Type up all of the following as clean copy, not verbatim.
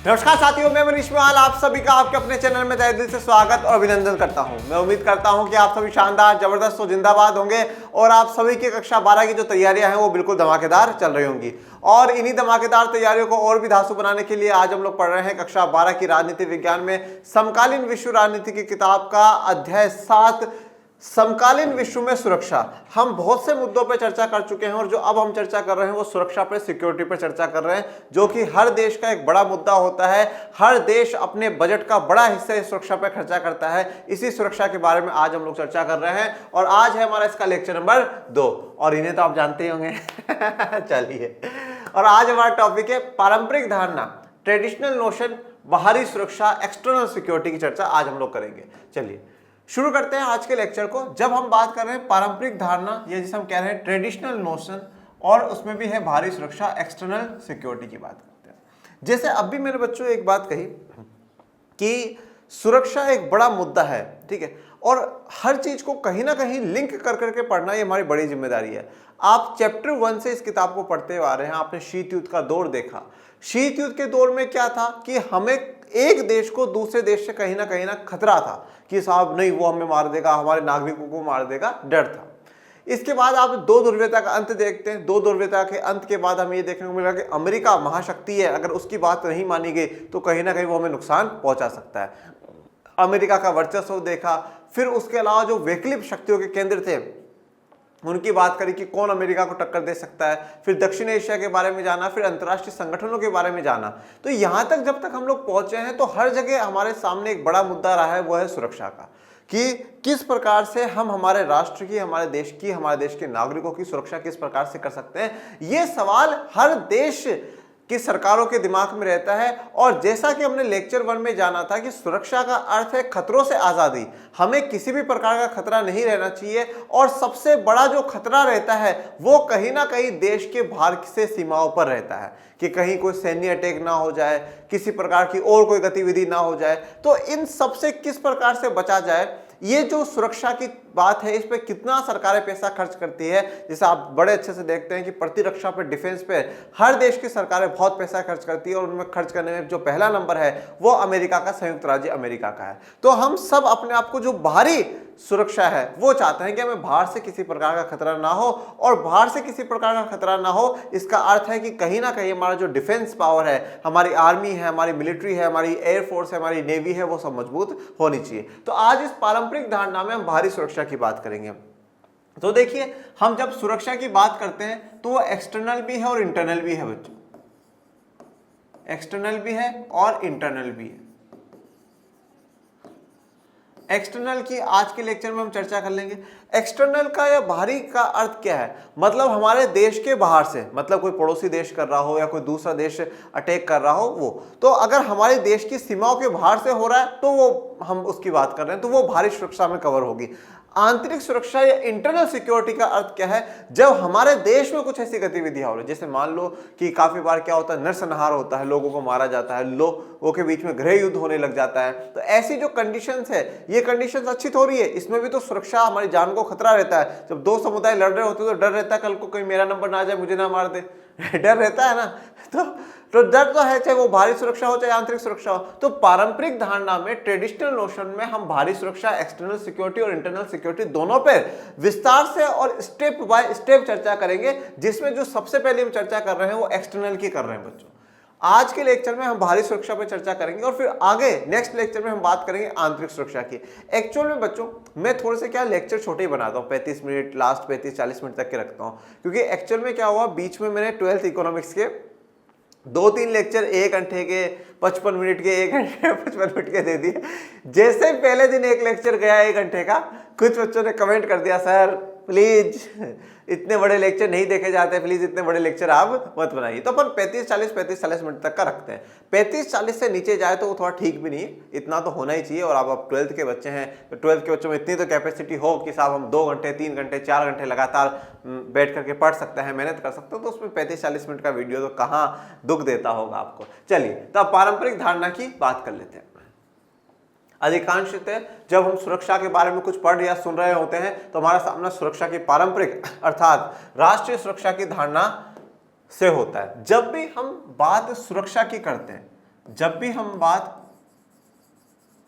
नमस्कार साथियों, मैं मनीष महाल आप सभी का आपके अपने चैनल में तहे दिल से स्वागत और अभिनंदन करता हूं। मैं उम्मीद करता हूं कि आप सभी शानदार, जबरदस्त और जिंदाबाद होंगे और आप सभी की कक्षा 12 की जो तैयारियां हैं वो बिल्कुल धमाकेदार चल रही होंगी। और इन्हीं धमाकेदार तैयारियों को और भी धांसू बनाने के लिए आज हम लोग पढ़ रहे हैं कक्षा 12 की राजनीति विज्ञान में समकालीन विश्व राजनीति की किताब का अध्याय 7 समकालीन विश्व में सुरक्षा। हम बहुत से मुद्दों पर चर्चा कर चुके हैं और जो अब हम चर्चा कर रहे हैं वो सुरक्षा पर, सिक्योरिटी पर चर्चा कर रहे हैं, जो कि हर देश का एक बड़ा मुद्दा होता है। हर देश अपने बजट का बड़ा हिस्सा इस सुरक्षा पर खर्चा करता है। इसी सुरक्षा के बारे में आज हम लोग चर्चा कर रहे हैं और आज है हमारा इसका लेक्चर नंबर 2 और इन्हें तो आप जानते ही होंगे। चलिए, और आज हमारा टॉपिक है पारंपरिक धारणा, ट्रेडिशनल नोशन, बाहरी सुरक्षा, एक्सटर्नल सिक्योरिटी की चर्चा आज हम लोग करेंगे। चलिए शुरू करते हैं आज के लेक्चर को। जब हम बात कर रहे हैं पारंपरिक धारणा या जिसे हम कह रहे हैं ट्रेडिशनल नोशन, और उसमें भी है बाहरी सुरक्षा, एक्सटर्नल सिक्योरिटी की बात करते हैं। जैसे अब भी मेरे बच्चों एक बात कही कि सुरक्षा एक बड़ा मुद्दा है, ठीक है, और हर चीज को कहीं ना कहीं लिंक कर करके पढ़ना ये हमारी बड़ी जिम्मेदारी है। आप चैप्टर 1 से इस किताब को पढ़ते हुए आ रहे हैं। आपने शीत युद्ध का दौर देखा। शीत युद्ध के दौर में क्या था कि हमें एक देश को दूसरे देश से कहीं ना खतरा था कि साहब नहीं वो हमें मार देगा, हमारे नागरिकों को मार देगा, डर था। इसके बाद आप दो दुर्व्यता का अंत देखते हैं। दो दुर्व्यता के अंत के बाद हमें ये देखने को मिला कि अमेरिका महाशक्ति है, अगर उसकी बात नहीं मानी गई तो कहीं ना कहीं वो हमें नुकसान पहुंचा सकता है। अमेरिका का वर्चस्व देखा। फिर उसके अलावा जो वैकल्पिक शक्तियों के केंद्र थे उनकी बात करी कि कौन अमेरिका को टक्कर दे सकता है। फिर दक्षिण एशिया के बारे में जाना, फिर अंतर्राष्ट्रीय संगठनों के बारे में जाना। तो यहां तक जब तक हम लोग पहुंचे हैं तो हर जगह हमारे सामने एक बड़ा मुद्दा रहा है, वो है सुरक्षा का, कि किस प्रकार से हम हमारे राष्ट्र की, हमारे देश की, हमारे देश के नागरिकों की सुरक्षा किस प्रकार से कर सकते हैं। ये सवाल हर देश की सरकारों के दिमाग में रहता है। और जैसा कि हमने लेक्चर 1 में जाना था कि सुरक्षा का अर्थ है खतरों से आजादी। हमें किसी भी प्रकार का खतरा नहीं रहना चाहिए और सबसे बड़ा जो खतरा रहता है वो कहीं ना कहीं देश के बाहर से सीमाओं पर रहता है, कि कहीं कोई सैन्य अटैक ना हो जाए, किसी प्रकार की और कोई गतिविधि ना हो जाए। तो इन सबसे किस प्रकार से बचा जाए, ये जो सुरक्षा की बात है, इस पे कितना सरकारें पैसा खर्च करती है। जैसे आप बड़े अच्छे से देखते हैं कि प्रतिरक्षा पे, डिफेंस पे हर देश की सरकारें बहुत पैसा खर्च करती है और उनमें खर्च करने में जो पहला नंबर है वो अमेरिका का, संयुक्त राज्य अमेरिका का है। तो हम सब अपने आप को जो बाहरी सुरक्षा है वो चाहते हैं कि हमें बाहर से किसी प्रकार का खतरा ना हो, और बाहर से किसी प्रकार का खतरा ना हो इसका अर्थ है कि कहीं ना कहीं हमारा जो डिफेंस पावर है, हमारी आर्मी है, हमारी मिलिट्री है, हमारी एयरफोर्स है, हमारी नेवी है, वो सब मजबूत होनी चाहिए। तो आज इस पारंपरिक धारणा में हम बाहरी सुरक्षा की बात करेंगे। तो देखिए, हम जब सुरक्षा की बात करते हैं तो वो एक्सटर्नल भी है और इंटरनल भी है बच्चों, एक्सटर्नल भी है और इंटरनल भी है। एक्सटर्नल की आज के लेक्चर में हम चर्चा कर लेंगे। एक्सटर्नल का या बाहरी का अर्थ क्या है, मतलब हमारे देश के बाहर से, मतलब कोई पड़ोसी देश कर रहा हो या कोई दूसरा देश अटैक कर रहा हो वो। तो अगर हमारे देश की सीमाओं के बाहर से हो रहा है तो वो हम उसकी बात कर रहे हैं, तो वो बाहरी सुरक्षा में कवर होगी। आंतरिक सुरक्षा या इंटरनल सिक्योरिटी का अर्थ क्या है, जब हमारे देश में कुछ ऐसी गतिविधियां हो रही, जैसे मान लो कि काफी बार क्या होता है, नरसंहार होता है, लोगों को मारा जाता है, लोगों के बीच में गृह युद्ध होने लग जाता है। तो ऐसी जो कंडीशंस है, ये कंडीशंस अच्छी हो रही है, इसमें भी तो सुरक्षा, हमारी जान को खतरा रहता है। जब दो समुदाय लड़ रहे होते हैं तो डर रहता है कल को कहीं मेरा नंबर ना आ जाए, मुझे ना मार दे, डर रहता है ना। तो डर तो है, चाहे वो बाहरी सुरक्षा हो चाहे आंतरिक सुरक्षा हो। तो पारंपरिक धारणा में, ट्रेडिशनल नोशन में हम बाहरी सुरक्षा, एक्सटर्नल सिक्योरिटी और इंटरनल सिक्योरिटी दोनों पर विस्तार से और स्टेप बाय स्टेप चर्चा करेंगे, जिसमें जो सबसे पहले हम चर्चा कर रहे हैं वो एक्सटर्नल की कर रहे हैं बच्चों। आज के लेक्चर में हम बाहरी सुरक्षा पर चर्चा करेंगे और फिर आगे नेक्स्ट लेक्चर में हम बात करेंगे आंतरिक सुरक्षा की। एक्चुअल में बच्चों मैं थोड़े से क्या लेक्चर छोटे ही बनाता हूँ, 35 मिनट, लास्ट 35-40 मिनट तक के रखता हूँ, क्योंकि एक्चुअल में क्या हुआ, बीच में मैंने 12th इकोनॉमिक्स के 2-3 लेक्चर 1 घंटे के, 55 मिनट के, 1 घंटे 55 मिनट के दे दिए। जैसे पहले दिन एक लेक्चर गया 1 घंटे का, कुछ बच्चों ने कमेंट कर दिया, सर प्लीज इतने बड़े लेक्चर नहीं देखे जाते, प्लीज इतने बड़े लेक्चर आप मत बनाइए। तो अपन 35-40 मिनट तक का रखते हैं। 35-40 से नीचे जाए तो वो थोड़ा ठीक भी नहीं है, इतना तो होना ही चाहिए। और आप 12th के बच्चे हैं तो 12th के बच्चों में इतनी तो कैपेसिटी हो कि साहब हम 2 घंटे, 3 घंटे, 4 घंटे लगातार बैठ करके पढ़ सकते हैं, मेहनत कर सकते हो। तो उसमें 35-40 मिनट का वीडियो तो कहाँ दुख देता होगा आपको। चलिए, तो अब पारंपरिक धारणा की बात कर लेते हैं। अधिकांशतः जब हम सुरक्षा के बारे में कुछ पढ़ या सुन रहे होते हैं तो हमारा सामना सुरक्षा की पारंपरिक अर्थात राष्ट्रीय सुरक्षा की धारणा से होता है। जब भी हम बात सुरक्षा की करते हैं जब भी हम बात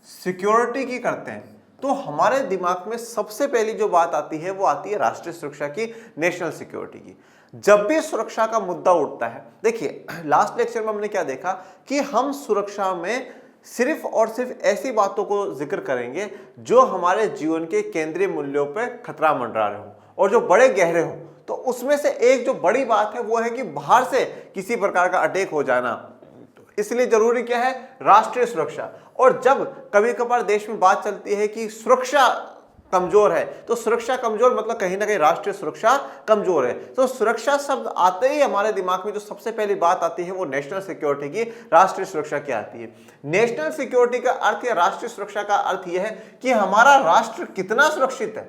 सिक्योरिटी की करते हैं तो हमारे दिमाग में सबसे पहली जो बात आती है वो आती है राष्ट्रीय सुरक्षा की, नेशनल सिक्योरिटी की। जब भी सुरक्षा का मुद्दा उठता है, देखिए लास्ट लेक्चर में हमने क्या देखा कि हम सुरक्षा में सिर्फ और सिर्फ ऐसी बातों को जिक्र करेंगे जो हमारे जीवन के केंद्रीय मूल्यों पर खतरा मंडरा रहे हो और जो बड़े गहरे हो। तो उसमें से एक जो बड़ी बात है वो है कि बाहर से किसी प्रकार का अटैक हो जाना, इसलिए जरूरी क्या है, राष्ट्रीय सुरक्षा। और जब कभी कभार देश में बात चलती है कि सुरक्षा कमजोर है, तो सुरक्षा कमजोर मतलब कहीं ना कहीं राष्ट्रीय सुरक्षा कमजोर है। तो सुरक्षा शब्द आते ही हमारे दिमाग में जो सबसे पहली बात आती है वो नेशनल सिक्योरिटी की, राष्ट्रीय सुरक्षा की आती है। नेशनल सिक्योरिटी का अर्थ या राष्ट्रीय सुरक्षा का अर्थ यह है कि हमारा राष्ट्र कितना सुरक्षित है।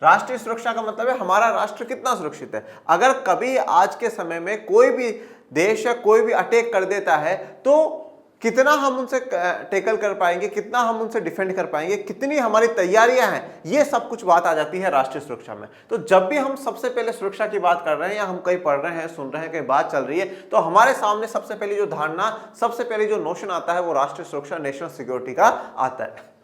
राष्ट्रीय सुरक्षा का मतलब है हमारा राष्ट्र कितना सुरक्षित है। अगर कभी आज के समय में कोई भी देश या कोई भी अटैक कर देता है तो कितना हम उनसे टैकल कर पाएंगे, कितना हम उनसे डिफेंड कर पाएंगे, कितनी हमारी तैयारियां हैं, ये सब कुछ बात आ जाती है राष्ट्रीय सुरक्षा में। तो जब भी हम सबसे पहले सुरक्षा की बात कर रहे हैं या हम कहीं पढ़ रहे हैं, सुन रहे हैं, कहीं बात चल रही है, तो हमारे सामने सबसे पहली जो धारणा, सबसे पहले जो नोशन आता है वो राष्ट्रीय सुरक्षा, नेशनल सिक्योरिटी का आता है।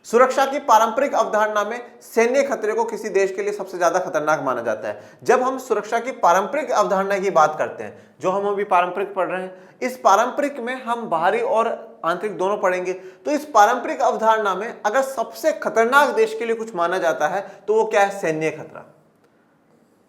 सुरक्षा की पारंपरिक अवधारणा में सैन्य खतरे को किसी देश के लिए सबसे ज्यादा खतरनाक माना जाता है। जब हम सुरक्षा की पारंपरिक अवधारणा की बात करते हैं, जो हम अभी पारंपरिक पढ़ रहे हैं, इस पारंपरिक में हम बाहरी और आंतरिक दोनों पढ़ेंगे। तो इस पारंपरिक अवधारणा में अगर सबसे खतरनाक देश के लिए कुछ माना जाता है तो वो क्या है, सैन्य खतरा।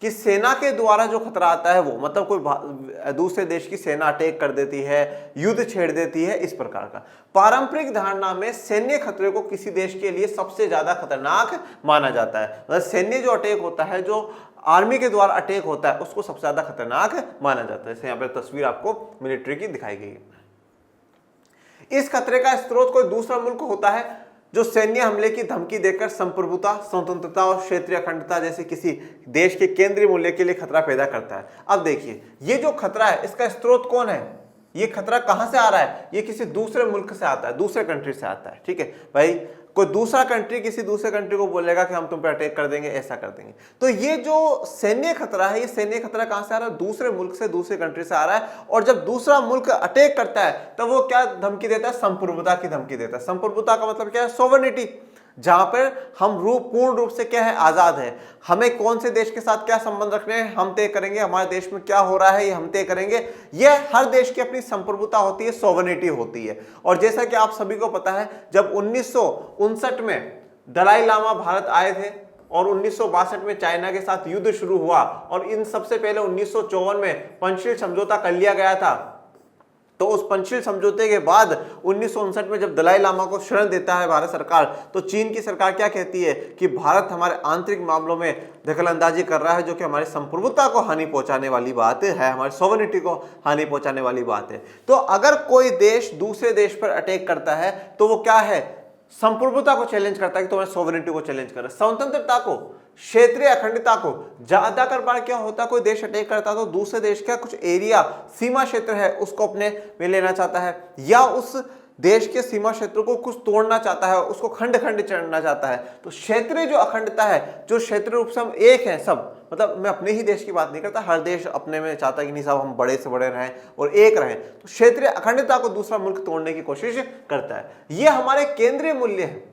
कि सेना के द्वारा जो खतरा आता है वो, मतलब कोई दूसरे देश की सेना अटैक कर देती है, युद्ध छेड़ देती है, इस प्रकार का। पारंपरिक धारणा में सैन्य खतरे को किसी देश के लिए सबसे ज्यादा खतरनाक माना जाता है। मतलब सैन्य जो अटैक होता है, जो आर्मी के द्वारा अटैक होता है, उसको सबसे ज्यादा खतरनाक माना जाता है। जैसे यहाँ पर तस्वीर आपको मिलिट्री की दिखाई गई है। इस खतरे का स्रोत कोई दूसरा मुल्क होता है जो सैन्य हमले की धमकी देकर संप्रभुता, स्वतंत्रता और क्षेत्रीय अखंडता जैसे किसी देश के केंद्रीय मूल्य के लिए खतरा पैदा करता है। अब देखिए, ये जो खतरा है इसका स्रोत कौन है, ये खतरा कहां से आ रहा है, ये किसी दूसरे मुल्क से आता है, दूसरे कंट्री से आता है। ठीक है भाई, कोई दूसरा कंट्री किसी दूसरे कंट्री को बोलेगा कि हम तुम पे अटैक कर देंगे, ऐसा कर देंगे। तो ये जो सैन्य खतरा है, ये सैन्य खतरा कहां से आ रहा है, दूसरे मुल्क से, दूसरे कंट्री से आ रहा है। और जब दूसरा मुल्क अटैक करता है तब वो क्या धमकी देता है, संप्रभुता की धमकी देता है। संप्रभुता का मतलब क्या है, सोवरेनिटी, जहां पर हम पूर्ण रूप से क्या है, आजाद है। हमें कौन से देश के साथ क्या संबंध रखने हैं हम तय करेंगे, हमारे देश में क्या हो रहा है ये हम तय करेंगे। यह हर देश की अपनी संप्रभुता होती है, सोवरेनिटी होती है। और जैसा कि आप सभी को पता है, जब 1959 में दलाई लामा भारत आए थे और 1962 में चाइना के साथ युद्ध शुरू हुआ और इन सबसे पहले 1954 में पंचशील समझौता कर लिया गया था। तो उस पंचशील समझौते के बाद 1959 में जब दलाई लामा को शरण देता है भारत सरकार, तो चीन की सरकार क्या कहती है कि भारत हमारे आंतरिक मामलों में दखलंदाजी कर रहा है, जो कि हमारी संप्रभुता को हानि पहुंचाने वाली बात है, हमारी सोवरेनिटी को हानि पहुंचाने वाली बात है। तो अगर कोई देश दूसरे देश पर अटैक करता है तो वो क्या है, संप्रभुता को चैलेंज करता है कि तुम्हारी सोवरेनिटी को चैलेंज कर रहा है, स्वतंत्रता को, क्षेत्रीय अखंडता को। ज्यादातर बार क्या होता, कोई देश अटैक करता तो दूसरे देश का कुछ एरिया, सीमा क्षेत्र है, उसको अपने में लेना चाहता है, या उस देश के सीमा क्षेत्र को कुछ तोड़ना चाहता है, उसको खंड खंड चढ़ना चाहता है। तो क्षेत्रीय जो अखंडता है, जो क्षेत्रीय रूप से हम एक हैं सब, मतलब मैं अपने ही देश की बात नहीं करता, हर देश अपने में चाहता है कि नहीं साहब हम बड़े से बड़े रहें और एक रहें। तो क्षेत्रीय अखंडता को दूसरा मुल्क तोड़ने की कोशिश करता है। ये हमारे केंद्रीय मूल्य है,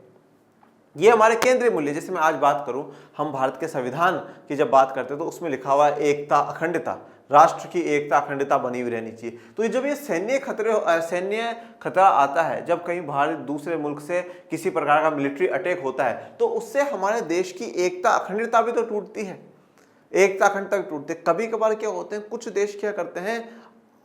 ये हमारे केंद्रीय मूल्य। जैसे मैं आज बात करूं, हम भारत के संविधान की जब बात करते हैं तो उसमें लिखा हुआ है एकता, अखंडता, राष्ट्र की एकता अखंडता बनी हुई रहनी चाहिए। तो जब ये सैन्य खतरा आता है, जब कहीं भारत दूसरे मुल्क से किसी प्रकार का मिलिट्री अटैक होता है, तो उससे हमारे देश की एकता अखंडता भी तो टूटती है, एकता अखंडता भी टूटती है। कभी कभार क्या होते हैं, कुछ देश क्या करते हैं,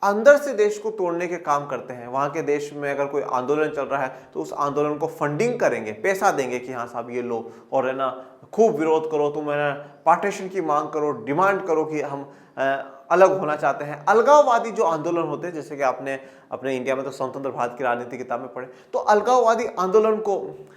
अंदर से देश को तोड़ने के काम करते हैं। वहां के देश में अगर कोई आंदोलन चल रहा है तो उस आंदोलन को फंडिंग करेंगे, पैसा देंगे कि हाँ साहब ये लो, और है ना खूब विरोध करो, तुम है ना पार्टीशन की मांग करो, डिमांड करो कि हम अलग होना चाहते हैं। अलगाववादी जो आंदोलन होते हैं, जैसे कि आपने अपने इंडिया में तो स्वतंत्र भारत की राजनीति किताब में पढ़े, तो अलगाववादी आंदोलन को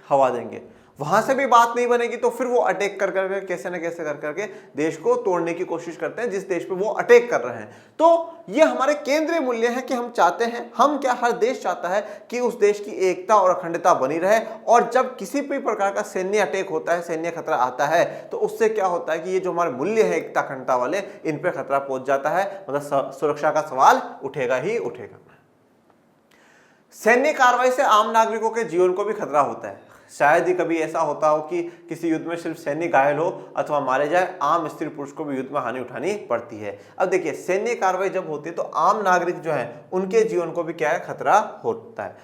हवा देंगे। वहां से भी बात नहीं बनेगी तो फिर वो अटैक कर करके कैसे न कैसे कर करके देश को तोड़ने की कोशिश करते हैं जिस देश पे वो अटैक कर रहे हैं। तो ये हमारे केंद्रीय मूल्य है कि हम चाहते हैं, हम क्या, हर देश चाहता है कि उस देश की एकता और अखंडता बनी रहे। और जब किसी भी प्रकार का सैन्य अटैक होता है, सैन्य खतरा आता है, तो उससे क्या होता है कि ये जो हमारे मूल्य है एकता अखंडता वाले, इन पे खतरा पहुंच जाता है, मतलब सुरक्षा का सवाल उठेगा ही उठेगा। सैन्य कार्रवाई से आम नागरिकों के जीवन को भी खतरा होता है। शायद ही कभी ऐसा होता हो कि किसी युद्ध में सिर्फ सैन्य घायल हो अथवा मारे जाए, आम स्त्री पुरुष को भी युद्ध में हानि उठानी पड़ती है। अब देखिए, सैन्य कार्रवाई जब होती है तो आम नागरिक जो है उनके जीवन को भी क्या है, खतरा होता है।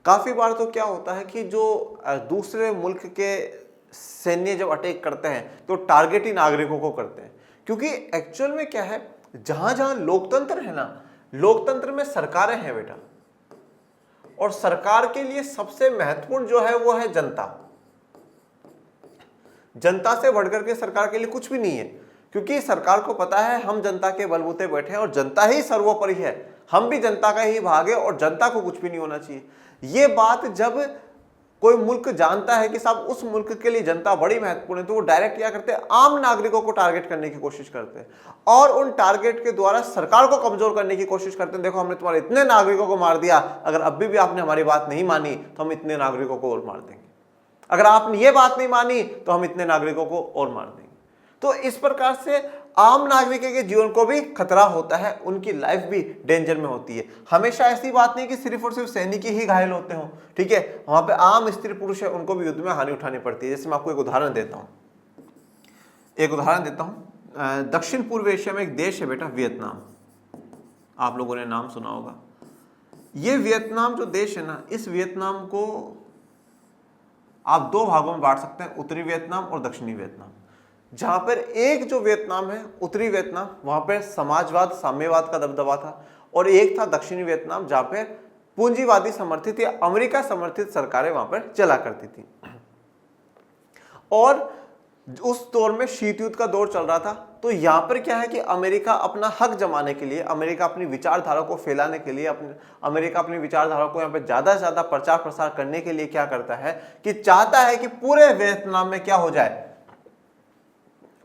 काफी बार तो क्या होता है कि जो दूसरे मुल्क के सैन्य जब अटैक करते हैं तो टारगेट ही नागरिकों को करते हैं, क्योंकि एक्चुअल में क्या है, जहां जहां लोकतंत्र है ना, लोकतंत्र में सरकारें हैं बेटा, और सरकार के लिए सबसे महत्वपूर्ण जो है वो है जनता। जनता से बढ़कर के सरकार के लिए कुछ भी नहीं है, क्योंकि सरकार को पता है हम जनता के बलबूते बैठे हैं और जनता ही सर्वोपरि है, हम भी जनता का ही भाग है और जनता को कुछ भी नहीं होना चाहिए। ये बात जब कोई मुल्क जानता है कि साहब उस मुल्क के लिए जनता बड़ी महत्वपूर्ण है, तो वो डायरेक्ट क्या करते हैं, आम नागरिकों को टारगेट करने की कोशिश करते हैं और उन टारगेट के द्वारा सरकार को कमजोर करने की कोशिश करते हैं। देखो, हमने तुम्हारे इतने नागरिकों को मार दिया, अगर अभी भी आपने हमारी बात नहीं मानी तो हम इतने नागरिकों को और मार देंगे, अगर आपने ये बात नहीं मानी तो हम इतने नागरिकों को और मार देंगे। तो इस प्रकार से आम नागरिकों के जीवन को भी खतरा होता है, उनकी लाइफ भी डेंजर में होती है। हमेशा ऐसी बात नहीं कि सिर्फ और सिर्फ सैनिक ही घायल होते हो, ठीक है, वहां पे आम स्त्री पुरुष है उनको भी युद्ध में हानि उठानी पड़ती है। जैसे मैं आपको एक उदाहरण देता हूं, दक्षिण पूर्व एशिया में एक देश है बेटा, वियतनाम। आप लोगों ने नाम सुना होगा। ये वियतनाम जो देश है ना, इस वियतनाम को आप दो भागों में बांट सकते हैं, उत्तरी वियतनाम और दक्षिणी वियतनाम। जहां पर एक जो वियतनाम है, उत्तरी वियतनाम, वहां पर समाजवाद साम्यवाद का दबदबा था, और एक था दक्षिणी वियतनाम जहां पर पूंजीवादी समर्थित या अमेरिका समर्थित सरकारें वहां पर चला करती थी। और उस दौर में शीत युद्ध का दौर चल रहा था। तो यहां पर क्या है कि अमेरिका अपना हक जमाने के लिए, अमेरिका अपनी विचारधारा को फैलाने के लिए, अमेरिका अपनी विचारधारा को यहां पर ज्यादा से ज्यादा प्रचार प्रसार करने के लिए क्या करता है कि चाहता है कि पूरे वियतनाम में क्या हो जाए,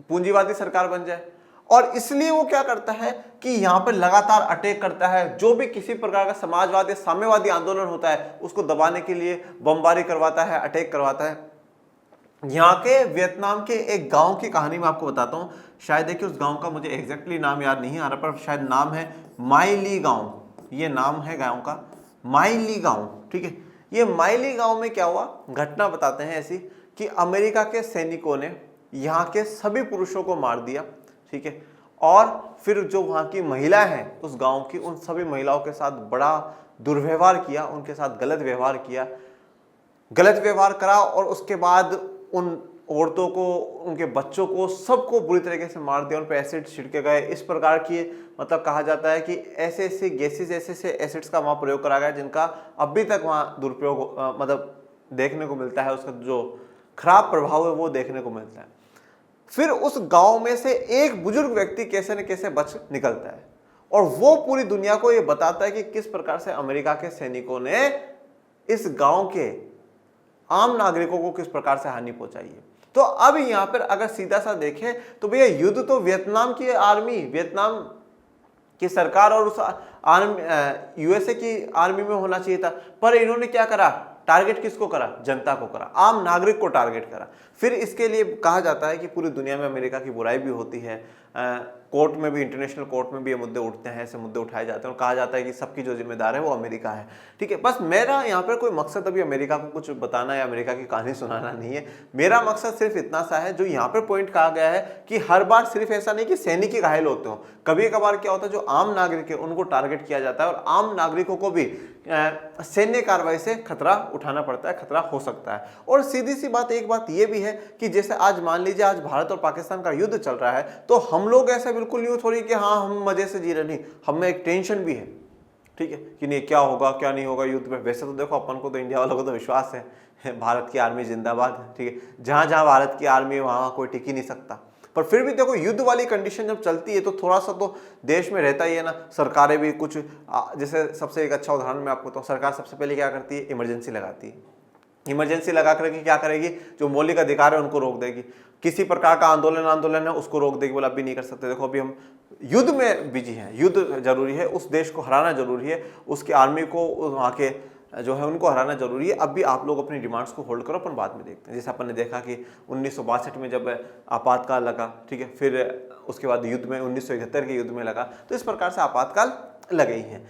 पूंजीवादी सरकार बन जाए। और इसलिए वो क्या करता है कि यहां पर लगातार अटैक करता है, जो भी किसी प्रकार का समाजवादी या साम्यवादी आंदोलन होता है उसको दबाने के लिए बमबारी करवाता है, अटैक करवाता है। यहाँ के वियतनाम के एक गांव की कहानी मैं आपको बताता हूँ। शायद देखिए, उस गांव का मुझे एग्जैक्टली नाम याद नहीं आ रहा, पर शायद नाम है माइली गांव, ये नाम है गांव का, माइली गांव, ठीक है। ये माइली गांव में क्या हुआ, घटना बताते हैं ऐसी कि अमेरिका के सैनिकों ने यहाँ के सभी पुरुषों को मार दिया, ठीक है, और फिर जो वहाँ की महिलाएं हैं उस गांव की, उन सभी महिलाओं के साथ बड़ा दुर्व्यवहार किया, उनके साथ गलत व्यवहार करा, और उसके बाद उन औरतों को, उनके बच्चों को, सबको बुरी तरीके से मार दिया, उन पर एसिड छिड़के गए। इस प्रकार की, मतलब कहा जाता है कि ऐसे ऐसे गैसेस, ऐसे एसिड्स का वहाँ प्रयोग करा गया जिनका अभी तक वहाँ दुरुपयोग मतलब देखने को मिलता है, उसका जो खराब प्रभाव है वो देखने को मिलता है। फिर उस गांव में से एक बुजुर्ग व्यक्ति कैसे न कैसे बच निकलता है, और वो पूरी दुनिया को ये बताता है कि किस प्रकार से अमेरिका के सैनिकों ने इस गांव के आम नागरिकों को किस प्रकार से हानि पहुंचाई है। तो अब यहां पर अगर सीधा सा देखें तो भैया, युद्ध तो वियतनाम की आर्मी, वियतनाम की सरकार और उस आर्मी, यूएसए की आर्मी में होना चाहिए था, पर इन्होंने क्या करा, टारगेट किसको करा, जनता को करा, आम नागरिक को टारगेट करा। फिर इसके लिए कहा जाता है कि पूरी दुनिया में अमेरिका की बुराई भी होती है, कोर्ट में भी, इंटरनेशनल कोर्ट में भी ये मुद्दे उठते हैं, ऐसे मुद्दे उठाए जाते हैं और कहा जाता है कि सबकी जो जिम्मेदार है वो अमेरिका है, ठीक है। बस मेरा यहाँ पर कोई मकसद अभी अमेरिका को कुछ बताना या अमेरिका की कहानी सुनाना नहीं है। मेरा मकसद सिर्फ इतना सा है, जो यहाँ पर पॉइंट कहा गया है कि हर बार सिर्फ ऐसा नहीं कि सैनिक ही घायल होते हो, कभी कभार क्या होता है, जो आम नागरिक है उनको टारगेट किया जाता है और आम नागरिकों को भी सैन्य कार्रवाई से खतरा उठाना पड़ता है, खतरा हो सकता है। और सीधी सी बात, एक बात यह भी है कि जैसे आज मान लीजिए आज भारत और पाकिस्तान का युद्ध चल रहा है, तो हम लोग ऐसा बिल्कुल नहीं हो थोड़ी कि हाँ हम मजे से जी रहे, नहीं, हमें एक टेंशन भी है, ठीक है, कि नहीं क्या होगा क्या नहीं होगा युद्ध में। वैसे तो देखो, अपन को तो, इंडिया वालों को तो विश्वास है, भारत की आर्मी जिंदाबाद, ठीक है, जहां जहां भारत की आर्मी है वहां कोई टिक ही नहीं सकता। पर फिर भी देखो, युद्ध वाली कंडीशन जब चलती है तो थोड़ा सा तो देश में रहता ही है ना, सरकारें भी कुछ, जैसे सबसे एक अच्छा उदाहरण मैं आपको बताऊं, सरकार सबसे पहले क्या करती है, इमरजेंसी लगाती है, इमरजेंसी लगा करके क्या करेगी, जो मौलिक अधिकार है उनको रोक देगी, किसी प्रकार का आंदोलन है उसको रोक देगी, बोला अभी नहीं कर सकते। देखो अभी हम युद्ध में बिजी हैं, युद्ध जरूरी है, उस देश को हराना जरूरी है, उसकी आर्मी को वहाँ के जो है उनको हराना जरूरी है। अब भी आप लोग अपनी डिमांड्स को होल्ड करो, अपन बाद में देखते हैं। जैसे अपन ने देखा कि 1962 में जब आपातकाल लगा, ठीक है, फिर उसके बाद युद्ध में 1971 के युद्ध में लगा, तो इस प्रकार से आपातकाल लगे ही हैं।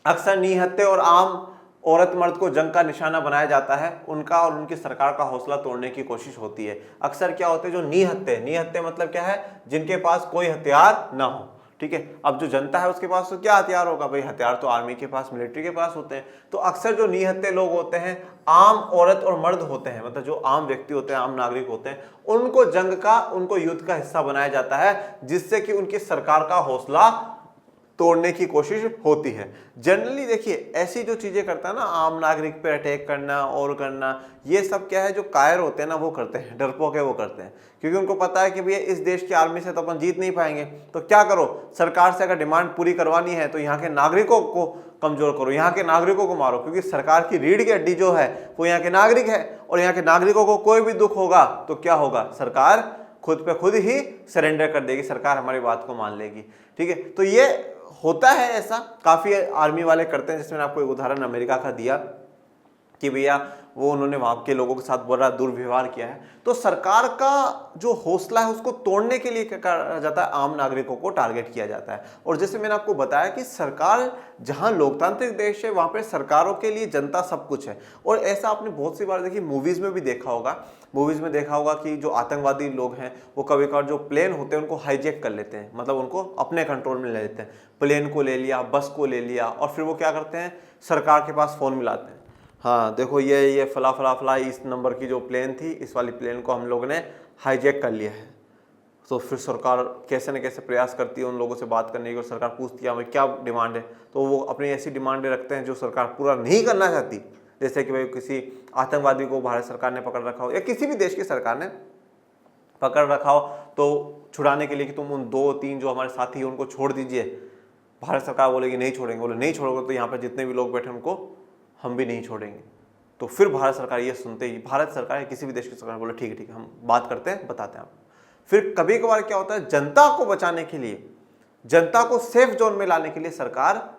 अक्सर निहत्थे और आम औरत मर्द को जंग का निशाना बनाया जाता है, उनका और उनकी सरकार का हौसला तोड़ने की कोशिश होती है। अक्सर क्या होते हैं, जो निहत्थे मतलब क्या है, जिनके पास कोई हथियार ना हो, ठीक है। अब जो जनता है उसके पास तो क्या हथियार होगा भाई, हथियार तो आर्मी के पास, मिलिट्री के पास होते हैं। तो अक्सर जो निहत्थे लोग होते हैं आम औरत और मर्द होते हैं, मतलब जो आम व्यक्ति होते हैं, आम नागरिक होते हैं, उनको जंग का, उनको युद्ध का हिस्सा बनाया जाता है, जिससे कि उनकी सरकार का हौसला तोड़ने की कोशिश होती है। जनरली देखिए ऐसी जो चीजें करता है ना, आम नागरिक पे अटैक करना और करना, ये सब क्या है, जो कायर होते हैं ना वो करते हैं, डरपोक है वो करते हैं, क्योंकि उनको पता है कि भैया इस देश की आर्मी से तो अपन जीत नहीं पाएंगे। तो क्या करो, सरकार से अगर डिमांड पूरी करवानी है तो यहाँ के नागरिकों को कमजोर करो, यहाँ के नागरिकों को मारो, क्योंकि सरकार की रीढ़ की हड्डी जो है वो यहाँ के नागरिक है, और यहाँ के नागरिकों को कोई भी दुख होगा तो क्या होगा, सरकार खुद पे खुद ही सरेंडर कर देगी, सरकार हमारी बात को मान लेगी, ठीक है। तो ये होता है, ऐसा काफी आर्मी वाले करते हैं। जिसमें आपको एक उदाहरण अमेरिका का दिया कि भैया वो उन्होंने वहां के लोगों के साथ बड़ा दुर्व्यवहार किया है, तो सरकार का जो हौसला है उसको तोड़ने के लिए क्या करा जाता है, आम नागरिकों को टारगेट किया जाता है। और जैसे मैंने आपको बताया कि सरकार, जहां लोकतांत्रिक देश है वहां पे सरकारों के लिए जनता सब कुछ है। और ऐसा आपने बहुत सी बार देखी, मूवीज में भी देखा होगा, मूवीज में देखा होगा कि जो आतंकवादी लोग हैं वो कभी कभार जो प्लेन होते हैं उनको हाईजैक कर लेते हैं, मतलब उनको अपने कंट्रोल में ले लेते हैं, प्लेन को ले लिया, बस को ले लिया, और फिर वो क्या करते हैं, सरकार के पास फोन मिलाते हैं, हाँ देखो ये फला फला फला इस नंबर की जो प्लेन थी, इस वाली प्लेन को हम लोगों ने हाईजैक कर लिया है। तो फिर सरकार कैसे न कैसे प्रयास करती है उन लोगों से बात करने की, और सरकार पूछती है हमें क्या डिमांड है, तो वो अपनी ऐसी डिमांडें रखते हैं जो सरकार पूरा नहीं करना चाहती। जैसे कि भाई किसी आतंकवादी को भारत सरकार ने पकड़ रखा हो, या किसी भी देश की सरकार ने पकड़ रखा हो, तो छुड़ाने के लिए कि तुम उन 2-3 जो हमारे साथी हैं उनको छोड़ दीजिए, भारत सरकार बोलेगी नहीं छोड़ेंगे, बोले नहीं छोड़ोगे तो यहाँ पर जितने भी लोग बैठे उनको हम भी नहीं छोड़ेंगे। तो फिर भारत सरकार ये सुनते ही, भारत सरकार या किसी भी देश की सरकार बोले ठीक है हम बात करते हैं, बताते हैं आपको। फिर कभी कभार क्या होता है, जनता को बचाने के लिए, जनता को सेफ जोन में लाने के लिए सरकार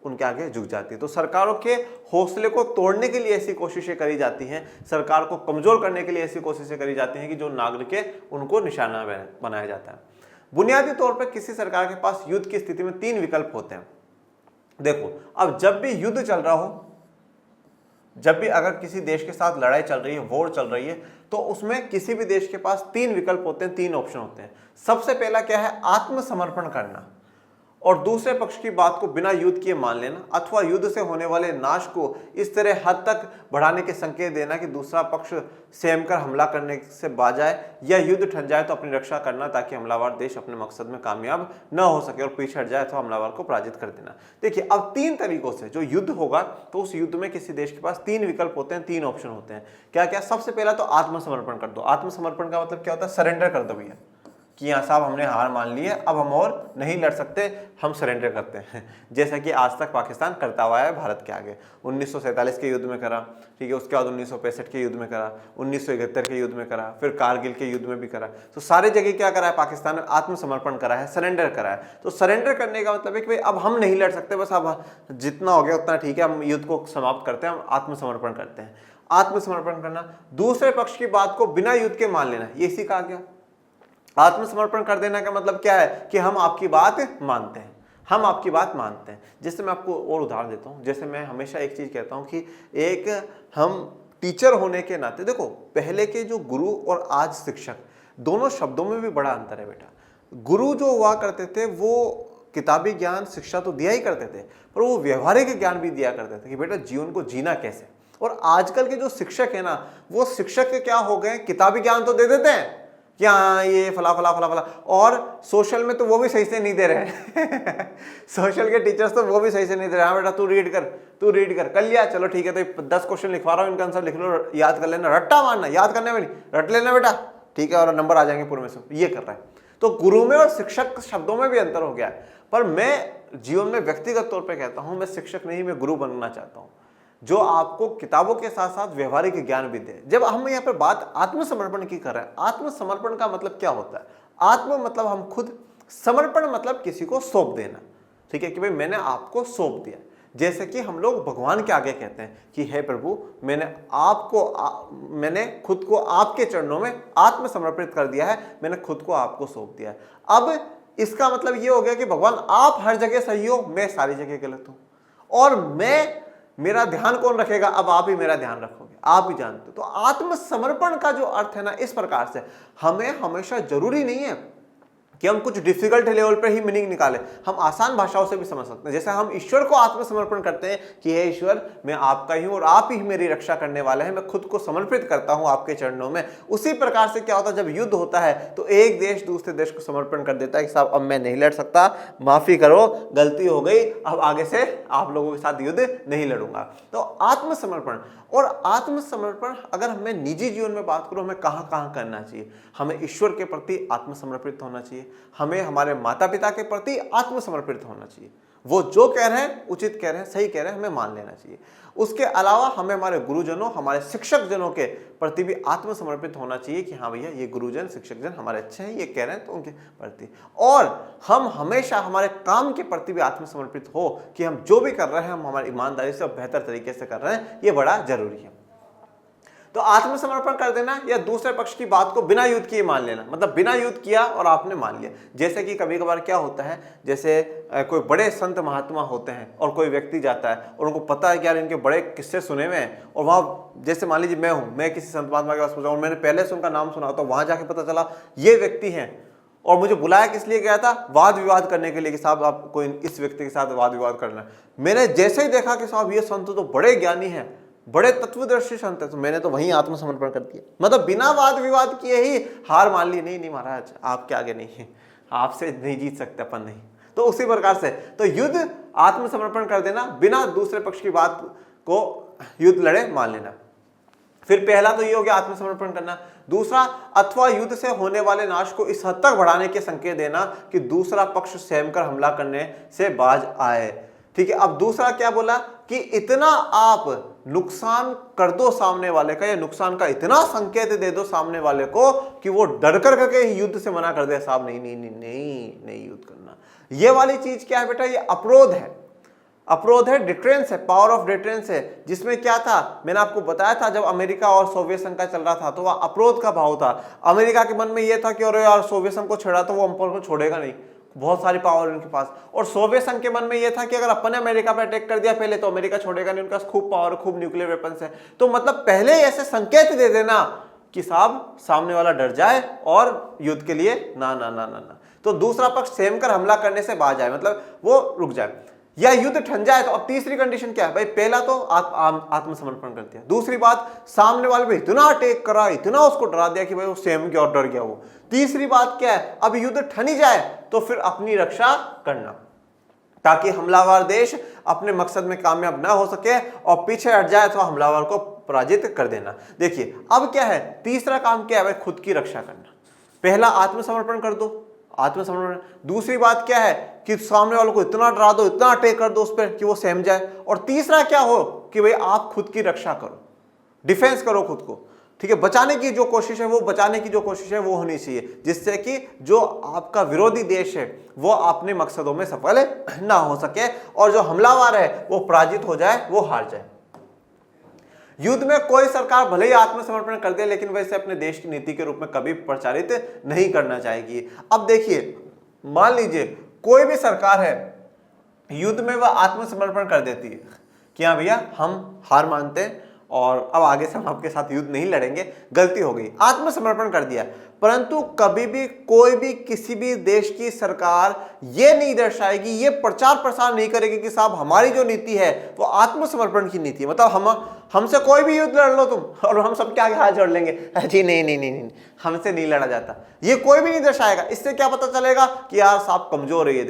उनके आगे झुक जाती है। तो सरकारों के हौसले को तोड़ने के लिए ऐसी कोशिशें करी जाती हैं, सरकार को कमजोर करने के लिए ऐसी कोशिशें करी जाती हैं कि जो नागरिक है उनको निशाना बनाया जाता है। बुनियादी तौर पर किसी सरकार के पास युद्ध की स्थिति में 3 विकल्प होते हैं। देखो अब जब भी युद्ध चल रहा हो, जब भी अगर किसी देश के साथ लड़ाई चल रही है, वॉर चल रही है, तो उसमें किसी भी देश के पास 3 विकल्प होते हैं, 3 ऑप्शन होते हैं। सबसे पहला क्या है, आत्मसमर्पण करना, और दूसरे पक्ष की बात को बिना युद्ध किए मान लेना, अथवा युद्ध से होने वाले नाश को इस तरह हद तक बढ़ाने के संकेत देना कि दूसरा पक्ष स्वयं कर हमला करने से बाज जाए, या युद्ध ठन जाए तो अपनी रक्षा करना ताकि हमलावर देश अपने मकसद में कामयाब न हो सके और पीछे हट जाए अथवा हमलावर को पराजित कर देना। देखिए अब 3 तरीकों से जो युद्ध होगा, तो उस युद्ध में किसी देश के पास 3 विकल्प होते हैं, 3 ऑप्शन होते हैं। क्या क्या, सबसे पहला तो आत्मसमर्पण कर दो। आत्मसमर्पण का मतलब क्या होता है, सरेंडर कर दो भैया, कि हाँ साहब हमने हार मान ली है, अब हम और नहीं लड़ सकते, हम सरेंडर करते हैं। जैसा कि आज तक पाकिस्तान करता हुआ है भारत के आगे, 1947 के युद्ध में करा, ठीक है, उसके बाद 1965 के युद्ध में करा, 1971 के युद्ध में करा, फिर कारगिल के युद्ध में भी करा। तो सारे जगह क्या करा है, पाकिस्तान ने आत्मसमर्पण करा है, सरेंडर करा है। तो सरेंडर करने का मतलब है कि भाई अब हम नहीं लड़ सकते, बस अब जितना हो गया उतना ठीक है, हम युद्ध को समाप्त करते हैं, हम आत्मसमर्पण करते हैं। आत्मसमर्पण करना, दूसरे पक्ष की बात को बिना युद्ध के मान लेना, ये इसी कहा गया। आत्मसमर्पण कर देना का मतलब क्या है, कि हम आपकी बात मानते हैं, हम आपकी बात मानते हैं। जैसे मैं आपको और उदाहरण देता हूं, जैसे मैं हमेशा एक चीज कहता हूं कि एक हम टीचर होने के नाते, देखो पहले के जो गुरु और आज शिक्षक, दोनों शब्दों में भी बड़ा अंतर है बेटा। गुरु जो हुआ करते थे वो किताबी ज्ञान शिक्षा तो दिया ही करते थे, पर वो व्यवहारिक ज्ञान भी दिया करते थे कि बेटा जीवन को जीना कैसे। और आजकल के जो शिक्षक है ना, वो शिक्षक के क्या हो गए, किताबी ज्ञान तो दे देते हैं कि हाँ ये फला फला फला फला, और सोशल में तो वो भी सही से नहीं दे रहे हैं सोशल के टीचर्स तो वो भी सही से नहीं दे रहे। हाँ बेटा तू रीड कर लिया, चलो ठीक है, तो 10 क्वेश्चन लिखवा रहा हूँ, इनका आंसर लिख लो, याद कर लेना, रट्टा मारना, याद करने में नहीं, रट लेना बेटा, ठीक है, और नंबर आ जाएंगे पूरे में से, ये कर रहा है। तो गुरु में और शिक्षक शब्दों में भी अंतर हो गया है। पर मैं जीवन में व्यक्तिगत तौर पर कहता हूँ, मैं शिक्षक नहीं, मैं गुरु बनना चाहता हूँ। जो आपको किताबों के साथ साथ व्यवहारिक ज्ञान भी दे। जब हम यहाँ पर बात आत्मसमर्पण की कर रहे हैं, आत्मसमर्पण का मतलब क्या होता है? आत्म मतलब हम खुद, समर्पण मतलब किसी को सौंप देना। ठीक है, कि भाई मैंने आपको सौंप दिया। जैसे कि हम लोग भगवान के आगे कहते हैं कि हे प्रभु, मैंने खुद को आपके चरणों में आत्मसमर्पित कर दिया है, मैंने खुद को आपको सौंप दिया है। अब इसका मतलब ये हो गया कि भगवान आप हर जगह सही हो, मैं सारी जगह गलत हूं, और मेरा ध्यान कौन रखेगा? अब आप ही मेरा ध्यान रखोगे, आप ही जानते हो। तो आत्मसमर्पण का जो अर्थ है ना, इस प्रकार से हमें हमेशा जरूरी नहीं है कि हम कुछ डिफिकल्ट लेवल पर ही मीनिंग निकालें, हम आसान भाषाओं से भी समझ सकते हैं। जैसे हम ईश्वर को आत्मसमर्पण करते हैं कि हे ईश्वर, मैं आपका ही हूं और आप ही मेरी रक्षा करने वाले हैं, मैं खुद को समर्पित करता हूं आपके चरणों में। उसी प्रकार से क्या होता है, जब युद्ध होता है तो एक देश दूसरे देश को समर्पण कर देता है कि साहब अब मैं नहीं लड़ सकता, माफी करो, गलती हो गई, अब आगे से आप लोगों के साथ युद्ध नहीं लड़ूंगा। तो आत्मसमर्पण, और आत्मसमर्पण अगर हमें निजी जीवन में बात करूं, हमें कहां कहां करना चाहिए? हमें ईश्वर के प्रति आत्मसमर्पित होना चाहिए, हमें हमारे माता पिता के प्रति आत्मसमर्पित होना चाहिए। वो जो कह रहे हैं उचित कह रहे हैं, सही कह रहे हैं, हमें मान लेना चाहिए। उसके अलावा हमें हमारे गुरुजनों, हमारे शिक्षक जनों के प्रति भी आत्मसमर्पित होना चाहिए कि हाँ भैया, ये गुरुजन शिक्षक जन हमारे अच्छे हैं, ये कह रहे हैं तो उनके प्रति। और हम हमेशा हमारे काम के प्रति भी आत्मसमर्पित हो कि हम जो भी कर रहे हैं हम हमारी ईमानदारी से और बेहतर तरीके से कर रहे हैं, ये बड़ा जरूरी है। तो आत्मसमर्पण कर देना या दूसरे पक्ष की बात को बिना युद्ध किए मान लेना, मतलब बिना युद्ध किया और आपने मान लिया। जैसे कि कभी कभार क्या होता है, जैसे कोई बड़े संत महात्मा होते हैं और कोई व्यक्ति जाता है और उनको पता है कि यार इनके बड़े किस्से सुने हुए हैं, और वहां जैसे मान लीजिए मैं किसी संत महात्मा के पास पहुंचा और मैंने पहले से उनका नाम सुना, तो वहां जाके पता चला ये व्यक्ति हैं और मुझे बुलाया किस लिए गया था? वाद विवाद करने के लिए कि साहब आपको इस व्यक्ति के साथ वाद विवाद करना है। मैंने जैसे ही देखा कि साहब ये संत तो बड़े ज्ञानी हैं, बड़े तत्वदर्शी संत है, तो मैंने तो वहीं आत्मसमर्पण कर दिया, मतलब बिना वाद विवाद किए ही हार मान ली। नहीं महाराज, आपके आगे नहीं है, आपसे नहीं जीत सकते अपन, नहीं। तो उसी प्रकार से तो युद्ध आत्मसमर्पण कर देना, बिना दूसरे पक्ष की बात को युद्ध लड़े मान लेना। फिर पहला तो ये हो गया आत्मसमर्पण करना। दूसरा, अथवा युद्ध से होने वाले नाश को इस हद तक बढ़ाने के संकेत देना कि दूसरा पक्ष स्वयं कर हमला करने से बाज आए। ठीक है, अब दूसरा क्या बोला कि इतना आप नुकसान कर दो सामने वाले का, या नुकसान का इतना संकेत दे दो सामने वाले को कि वो डर कर करके युद्ध से मना कर दे, साहब नहीं नहीं नहीं नहीं नहीं युद्ध करना। ये वाली चीज क्या है बेटा? ये अवरोध है, अवरोध है, डिटरेंस है, पावर ऑफ डिटरेंस है। जिसमें क्या था, मैंने आपको बताया था, जब अमेरिका और सोवियत संघ का चल रहा था तो वह अवरोध का भाव था। अमेरिका के मन में यह था कि अरे यार सोवियत संघ को छेड़ा तो वो हम को छोड़ेगा नहीं, बहुत सारी पावर उनके पास। और सोवियत संघ के मन में यह था कि अगर अपन ने अमेरिका पर अटैक कर दिया पहले तो अमेरिका छोड़ेगा नहीं, उनके पास खूब पावर, खूब न्यूक्लियर वेपन्स है। तो मतलब पहले ऐसे संकेत दे देना कि साहब सामने वाला डर जाए और युद्ध के लिए ना ना ना ना ना, तो दूसरा पक्ष स्वयं कर हमला करने से बाज जाए, मतलब वो रुक जाए या युद्ध ठन जाए। तो अब तीसरी कंडीशन क्या है भाई? पहला तो आत्मसमर्पण कर दिया, दूसरी बात सामने वाले पे इतना अटैक करा, इतना उसको डरा दिया कि भाई वो स्वयं की ओर डर गया वो। तीसरी बात क्या है? अब युद्ध ठन ही जाए तो फिर अपनी रक्षा करना, ताकि हमलावर देश अपने मकसद में कामयाब ना हो सके और पीछे हट जाए तो हमलावर को पराजित कर देना। देखिए अब क्या है, तीसरा काम क्या है भाई? खुद की रक्षा करना। पहला आत्मसमर्पण कर दो, आत्मसमर्पण। दूसरी बात क्या है कि सामने वालों को इतना डरा दो, इतना अटैक कर दो उस पर कि वो सहम जाए। और तीसरा क्या हो कि भाई आप खुद की रक्षा करो, डिफेंस करो खुद को। ठीक है, बचाने की जो कोशिश है वो वो होनी चाहिए, जिससे कि जो आपका विरोधी देश है वो अपने मकसदों में सफल ना हो सके और जो हमलावर है वो पराजित हो जाए, वो हार जाए। युद्ध में कोई सरकार भले ही आत्मसमर्पण कर दे, लेकिन वैसे अपने देश की नीति के रूप में कभी प्रचारित नहीं करना चाहेगी। अब देखिए, मान लीजिए कोई भी सरकार है, युद्ध में वह आत्मसमर्पण कर देती है कि हाँ भैया हम हार मानते हैं और अब आगे से हम आपके साथ युद्ध नहीं लड़ेंगे, गलती हो गई, आत्मसमर्पण कर दिया। परंतु कभी भी कोई भी किसी भी देश की सरकार ये नहीं दर्शाएगी, ये प्रचार प्रसार नहीं करेगी कि साहब हमारी जो नीति है वो आत्मसमर्पण की नीति है, मतलब हमसे कोई भी युद्ध लड़ लो तुम और हम सबके आगे हाथ जोड़ लेंगे, जी नहीं नहीं नहीं नहीं, हमसे नहीं लड़ा जाता, ये कोई भी नहीं दर्शाएगा। इससे क्या पता चलेगा कि यार साहब कमजोर है ये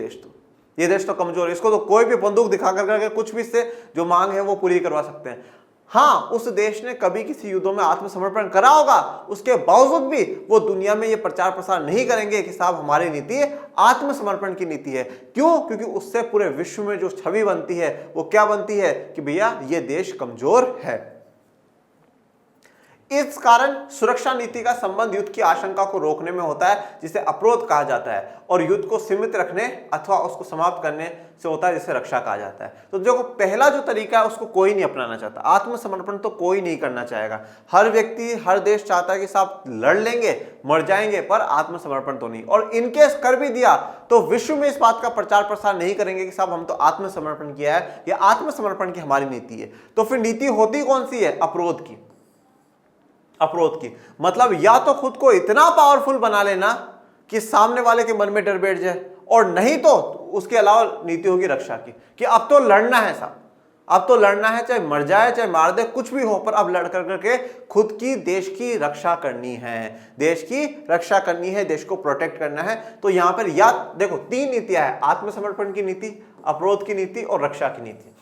देश तो कमजोर है, इसको तो कोई भी बंदूक दिखा कर करके कुछ भी इससे जो मांग है वो पूरी करवा सकते हैं। हाँ, उस देश ने कभी किसी युद्धों में आत्मसमर्पण करा होगा, उसके बावजूद भी वो दुनिया में ये प्रचार प्रसार नहीं करेंगे कि साहब हमारी नीति आत्मसमर्पण की नीति है। क्यों? क्योंकि उससे पूरे विश्व में जो छवि बनती है वो क्या बनती है कि भैया ये देश कमजोर है। इस कारण सुरक्षा नीति का संबंध युद्ध की आशंका को रोकने में होता है, जिसे अवरोध कहा जाता है, और युद्ध को सीमित रखने अथवा उसको समाप्त करने से होता है, जिसे रक्षा कहा जाता है। तो देखो, पहला जो तरीका है उसको कोई नहीं अपनाना चाहता, आत्मसमर्पण तो कोई नहीं करना चाहेगा। हर व्यक्ति, हर देश चाहता है कि साहब लड़ लेंगे, मर जाएंगे, पर आत्मसमर्पण तो नहीं। और इनकेस कर भी दिया तो विश्व में इस बात का प्रचार प्रसार नहीं करेंगे कि साहब हम तो आत्मसमर्पण किया है, या आत्मसमर्पण की हमारी नीति है। तो फिर नीति होती कौन सी है? अवरोध की। अवरोध की मतलब या तो खुद को इतना पावरफुल बना लेना कि सामने वाले के मन में डर बैठ जाए, और नहीं तो उसके अलावा नीति होगी रक्षा की, कि अब तो लड़ना है साहब, अब तो लड़ना है, चाहे मर जाए चाहे मार दे कुछ भी हो, पर अब लड़ करके खुद की, देश की रक्षा करनी है, देश की रक्षा करनी है, देश को प्रोटेक्ट करना है। तो यहां पर या देखो 3 नीतियां हैं, आत्मसमर्पण की नीति, अवरोध की नीति और रक्षा की नीति।